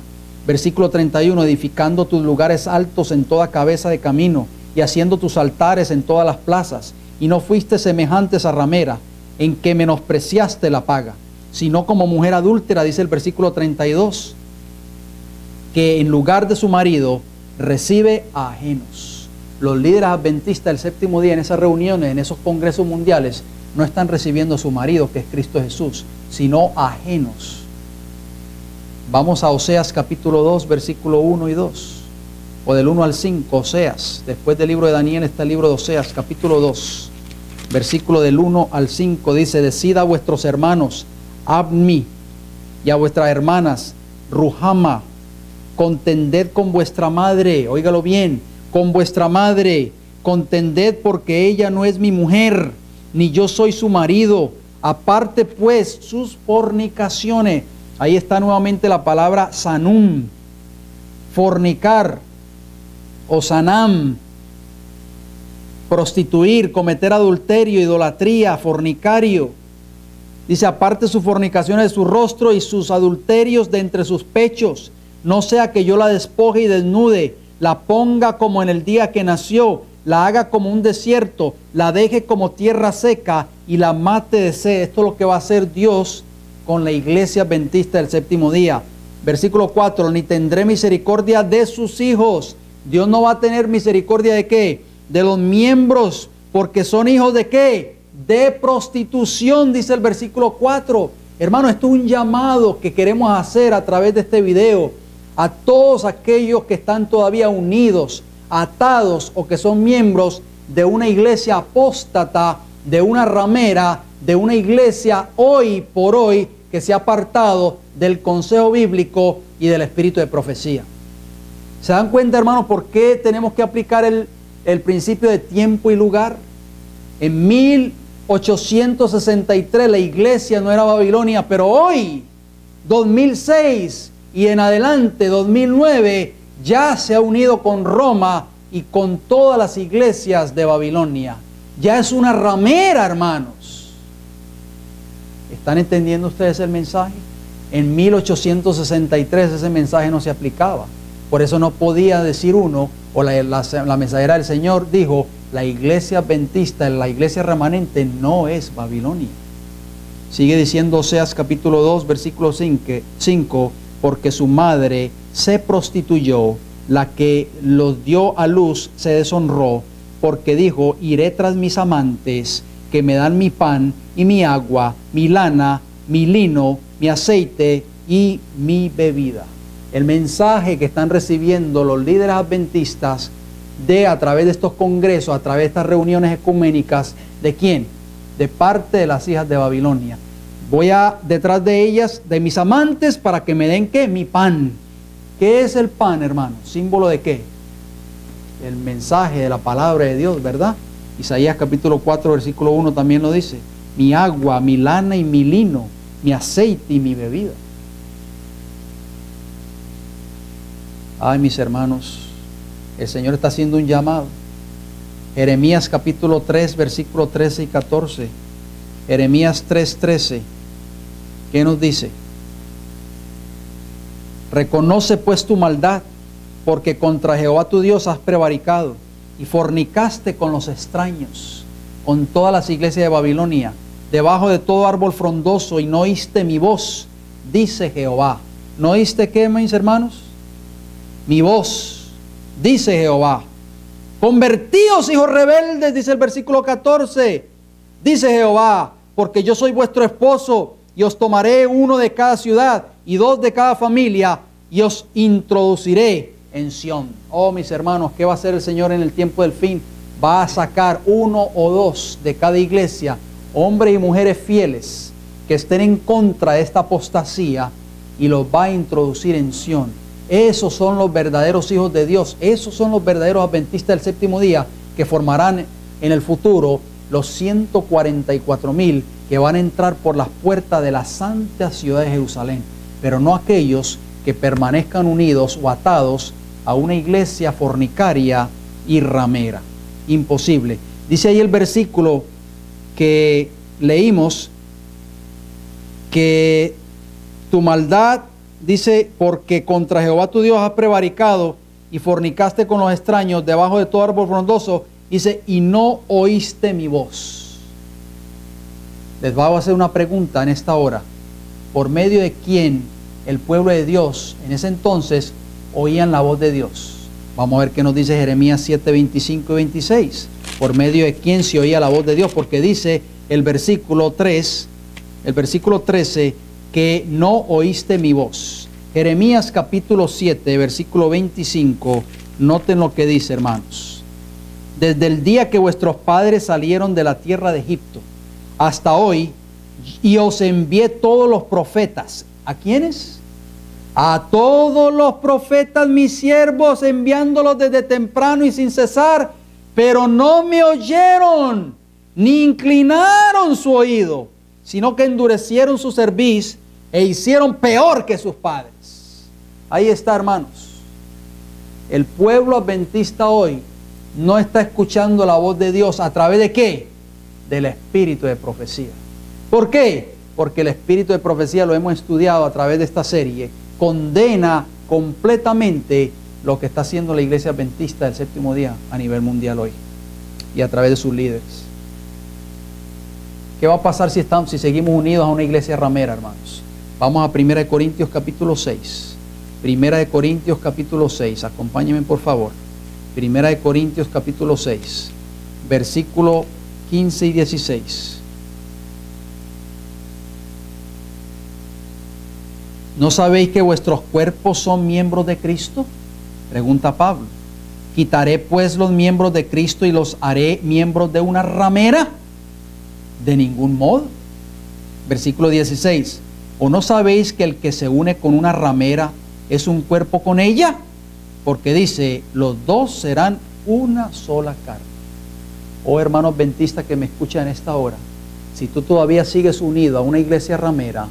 Versículo 31, edificando tus lugares altos en toda cabeza de camino y haciendo tus altares en todas las plazas, y no fuiste semejantes a ramera, en que menospreciaste la paga, sino como mujer adúltera, dice el versículo 32, que en lugar de su marido recibe a ajenos. Los líderes adventistas del séptimo día en esas reuniones, en esos congresos mundiales, no están recibiendo a su marido, que es Cristo Jesús, sino ajenos. Vamos a Oseas capítulo 2, versículo 1 y 2, o del 1 al 5, Oseas. Después del libro de Daniel está el libro de Oseas, capítulo 2, versículo del 1 al 5, dice, decid a vuestros hermanos, Abmi, y a vuestras hermanas, Ruhama, contended con vuestra madre, óigalo bien, con vuestra madre, contended porque ella no es mi mujer, ni yo soy su marido, aparte pues sus fornicaciones. Ahí está nuevamente la palabra sanum, fornicar, o sanam, prostituir, cometer adulterio, idolatría, fornicario. Dice, aparte sus fornicaciones de su rostro y sus adulterios de entre sus pechos, no sea que yo la despoje y desnude, la ponga como en el día que nació, la haga como un desierto, la deje como tierra seca y la mate de sed. Esto es lo que va a hacer Dios con la iglesia adventista del séptimo día. Versículo 4, ni tendré misericordia de sus hijos. Dios no va a tener misericordia de ¿qué? De los miembros, porque son hijos de ¿qué? De prostitución, dice el versículo 4. Hermano, esto es un llamado que queremos hacer a través de este video a todos aquellos que están todavía unidos, atados o que son miembros de una iglesia apóstata, de una ramera, de una iglesia hoy por hoy que se ha apartado del consejo bíblico y del espíritu de profecía. ¿Se dan cuenta, hermanos, por qué tenemos que aplicar el principio de tiempo y lugar? En 1863 la iglesia no era Babilonia, pero hoy, 2006 y en adelante, 2009, ya se ha unido con Roma y con todas las iglesias de Babilonia. Ya es una ramera, hermanos. ¿Están entendiendo ustedes el mensaje? En 1863 ese mensaje no se aplicaba. Por eso no podía decir uno, o la mensajera del Señor dijo, la iglesia adventista, la iglesia remanente no es Babilonia. Sigue diciendo Oseas capítulo 2, versículo 5, porque su madre se prostituyó, la que los dio a luz se deshonró, porque dijo, iré tras mis amantes, que me dan mi pan y mi agua, mi lana, mi lino, mi aceite y mi bebida. El mensaje que están recibiendo los líderes adventistas a través de estos congresos, a través de estas reuniones ecuménicas, ¿de quién? De parte de las hijas de Babilonia. Voy detrás de ellas, de mis amantes, para que me den ¿qué? Mi pan. ¿Qué es el pan, hermano? ¿Símbolo de qué? El mensaje de la palabra de Dios, ¿verdad? Isaías capítulo 4, versículo 1 también lo dice. Mi agua, mi lana y mi lino, mi aceite y mi bebida. Ay, mis hermanos, el Señor está haciendo un llamado. Jeremías capítulo 3, versículo 13 y 14. Jeremías 3:13. ¿Qué nos dice? Reconoce pues tu maldad, porque contra Jehová tu Dios has prevaricado y fornicaste con los extraños, con todas las iglesias de Babilonia, debajo de todo árbol frondoso, y no oíste mi voz, dice Jehová. ¿No oíste qué, mis hermanos? Mi voz, dice Jehová. Convertíos, hijos rebeldes, dice el versículo 14, dice Jehová, porque yo soy vuestro esposo, y os tomaré uno de cada ciudad y dos de cada familia, y os introduciré en Sión. Oh, mis hermanos, ¿qué va a hacer el Señor en el tiempo del fin? Va a sacar uno o dos de cada iglesia, hombres y mujeres fieles, que estén en contra de esta apostasía, y los va a introducir en Sión. Esos son los verdaderos hijos de Dios. Esos son los verdaderos adventistas del séptimo día, que formarán en el futuro los 144,000 que van a entrar por las puertas de la santa ciudad de Jerusalén. Pero no aquellos que permanezcan unidos o atados a una iglesia fornicaria y ramera. Imposible. Dice ahí el versículo que leímos, que tu maldad, dice, porque contra Jehová tu Dios has prevaricado y fornicaste con los extraños debajo de todo árbol frondoso, dice, y no oíste mi voz. Les voy a hacer una pregunta en esta hora. ¿Por medio de quién el pueblo de Dios en ese entonces oían la voz de Dios? Vamos a ver qué nos dice Jeremías 7, 25 y 26. ¿Por medio de quién se oía la voz de Dios? Porque dice el versículo 3, el versículo 13, que no oíste mi voz. Jeremías capítulo 7, versículo 25, noten lo que dice, hermanos. Desde el día que vuestros padres salieron de la tierra de Egipto hasta hoy, y os envié todos los profetas. ¿A quiénes? A todos los profetas, mis siervos, enviándolos desde temprano y sin cesar, pero no me oyeron, ni inclinaron su oído, sino que endurecieron su cerviz e hicieron peor que sus padres. Ahí está, hermanos. El pueblo adventista hoy no está escuchando la voz de Dios. ¿A través de qué? Del espíritu de profecía. ¿Por qué? Porque el espíritu de profecía, lo hemos estudiado a través de esta serie, condena completamente lo que está haciendo la iglesia adventista del séptimo día a nivel mundial hoy y a través de sus líderes. ¿Qué va a pasar si seguimos unidos a una iglesia ramera, hermanos? Vamos a 1 Corintios capítulo 6. 1 Corintios capítulo 6. Acompáñenme, por favor. 1 Corintios capítulo 6. Versículo 15 y 16. ¿No sabéis que vuestros cuerpos son miembros de Cristo? Pregunta Pablo. ¿Quitaré pues los miembros de Cristo y los haré miembros de una ramera? De ningún modo. Versículo 16. ¿O no sabéis que el que se une con una ramera es un cuerpo con ella? Porque dice, los dos serán una sola carne. Oh, hermano adventista que me escucha en esta hora, si tú todavía sigues unido a una iglesia ramera,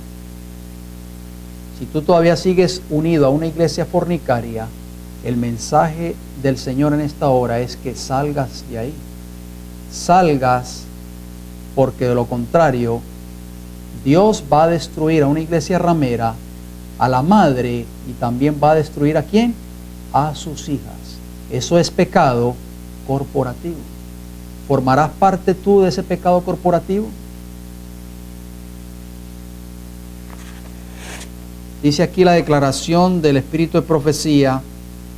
si tú todavía sigues unido a una iglesia fornicaria, el mensaje del Señor en esta hora es que salgas de ahí. Salgas, porque de lo contrario, Dios va a destruir a una iglesia ramera, a la madre, y también va a destruir ¿a quién? A sus hijas. Eso es pecado corporativo. ¿Formarás parte tú de ese pecado corporativo? Dice aquí la declaración del espíritu de profecía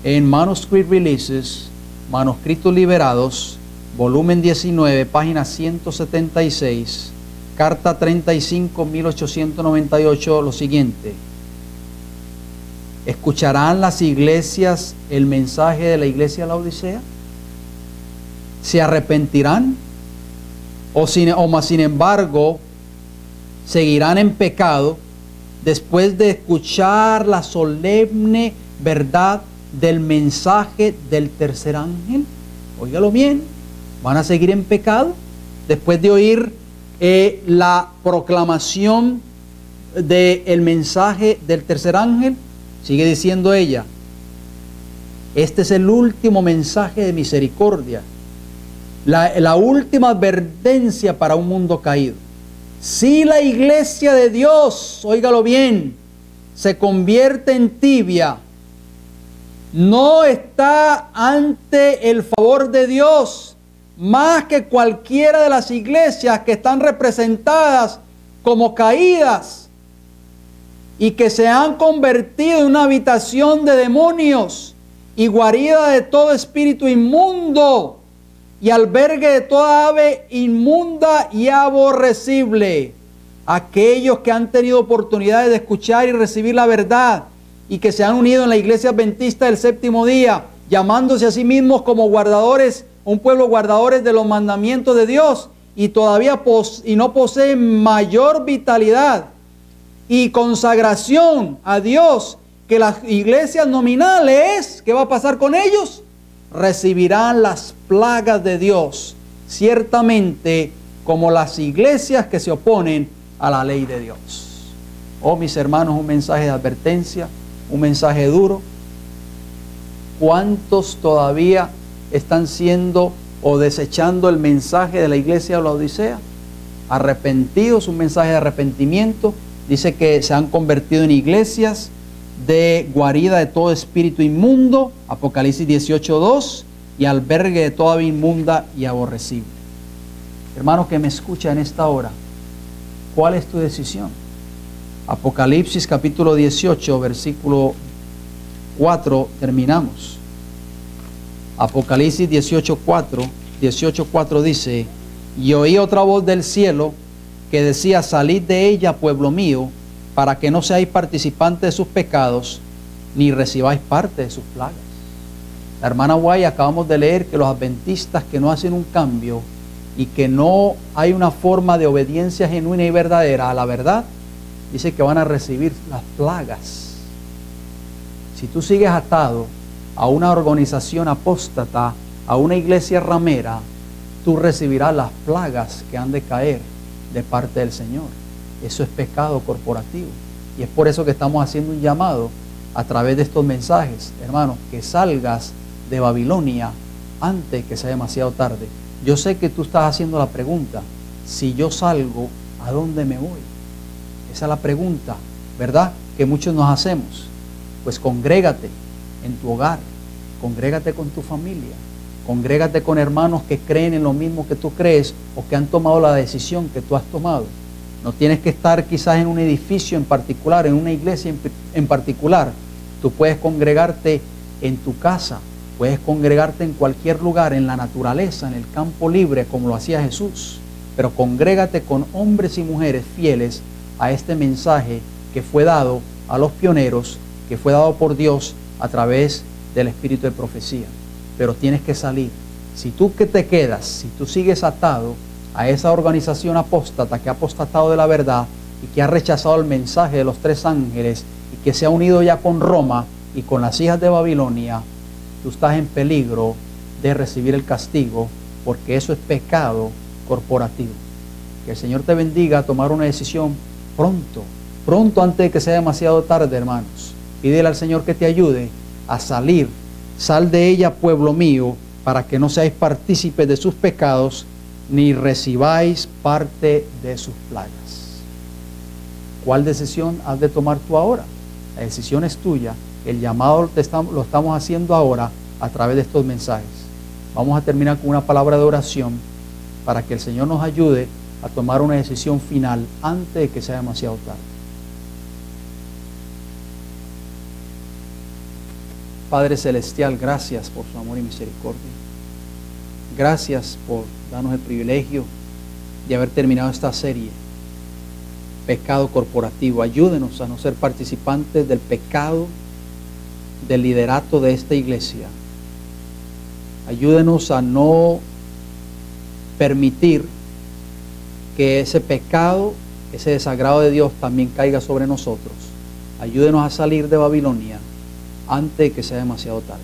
en Manuscript Releases, Manuscritos Liberados, volumen 19, página 176, carta 35, 1898, lo siguiente. ¿Escucharán las iglesias el mensaje de la iglesia de la Odisea? ¿Se arrepentirán? ¿O más sin embargo seguirán en pecado después de escuchar la solemne verdad del mensaje del tercer ángel? Óigalo bien, ¿van a seguir en pecado después de oír la proclamación del mensaje del tercer ángel? Sigue diciendo ella, este es el último mensaje de misericordia, la última advertencia para un mundo caído. Si la iglesia de Dios, óigalo bien, se convierte en tibia, no está ante el favor de Dios más que cualquiera de las iglesias que están representadas como caídas y que se han convertido en una habitación de demonios y guarida de todo espíritu inmundo y albergue de toda ave inmunda y aborrecible. Aquellos que han tenido oportunidades de escuchar y recibir la verdad y que se han unido en la iglesia adventista del séptimo día, llamándose a sí mismos como guardadores, un pueblo guardadores de los mandamientos de Dios, y todavía no poseen mayor vitalidad y consagración a Dios que las iglesias nominales. ¿Qué va a pasar con ellos? Recibirán las plagas de Dios, ciertamente como las iglesias que se oponen a la ley de Dios. Oh, mis hermanos, un mensaje de advertencia, un mensaje duro. ¿Cuántos todavía están siendo o desechando el mensaje de la iglesia de la Odisea? Arrepentidos, un mensaje de arrepentimiento. Dice que se han convertido en iglesias de guarida de todo espíritu inmundo, Apocalipsis 18:2, y albergue de toda ave inmunda y aborrecible. Hermano que me escucha en esta hora, ¿cuál es tu decisión? Apocalipsis capítulo 18, versículo 4, terminamos. Apocalipsis 18:4 dice, y oí otra voz del cielo que decía, salid de ella, pueblo mío, para que no seáis participantes de sus pecados, ni recibáis parte de sus plagas. La hermana Guay, acabamos de leer que los adventistas que no hacen un cambio y que no hay una forma de obediencia genuina y verdadera a la verdad, dice que van a recibir las plagas. Si tú sigues atado a una organización apóstata, a una iglesia ramera, tú recibirás las plagas que han de caer de parte del Señor. Eso es pecado corporativo. Y es por eso que estamos haciendo un llamado a través de estos mensajes, hermanos, que salgas de Babilonia antes que sea demasiado tarde. Yo sé que tú estás haciendo la pregunta, si yo salgo, ¿a dónde me voy? Esa es la pregunta, ¿verdad?, que muchos nos hacemos. Pues congrégate en tu hogar, congrégate con tu familia, congrégate con hermanos que creen en lo mismo que tú crees o que han tomado la decisión que tú has tomado. No tienes que estar quizás en un edificio en particular, en una iglesia en particular. Tú puedes congregarte en tu casa, puedes congregarte en cualquier lugar, en la naturaleza, en el campo libre, como lo hacía Jesús. Pero congrégate con hombres y mujeres fieles a este mensaje que fue dado a los pioneros, que fue dado por Dios a través del espíritu de profecía. Pero tienes que salir. Si tú que te quedas, si tú sigues atado a esa organización apóstata que ha apostatado de la verdad y que ha rechazado el mensaje de los tres ángeles y que se ha unido ya con Roma y con las hijas de Babilonia, tú estás en peligro de recibir el castigo, porque eso es pecado corporativo. Que el Señor te bendiga a tomar una decisión pronto antes de que sea demasiado tarde, hermanos. Pídele al Señor que te ayude a salir. Sal de ella, pueblo mío, para que no seáis partícipes de sus pecados, ni recibáis parte de sus plagas. ¿Cuál decisión has de tomar tú ahora? La decisión es tuya. El llamado lo estamos haciendo ahora a través de estos mensajes. Vamos a terminar con una palabra de oración para que el Señor nos ayude a tomar una decisión final antes de que sea demasiado tarde. Padre Celestial, gracias por su amor y misericordia. Gracias por darnos el privilegio de haber terminado esta serie, Pecado Corporativo. Ayúdenos a no ser participantes del pecado del liderato de esta iglesia. Ayúdenos a no permitir que ese pecado, ese desagrado de Dios también caiga sobre nosotros. Ayúdenos a salir de Babilonia antes de que sea demasiado tarde.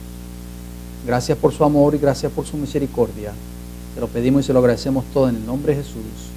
Gracias por su amor y gracias por su misericordia. Se lo pedimos y se lo agradecemos todo en el nombre de Jesús.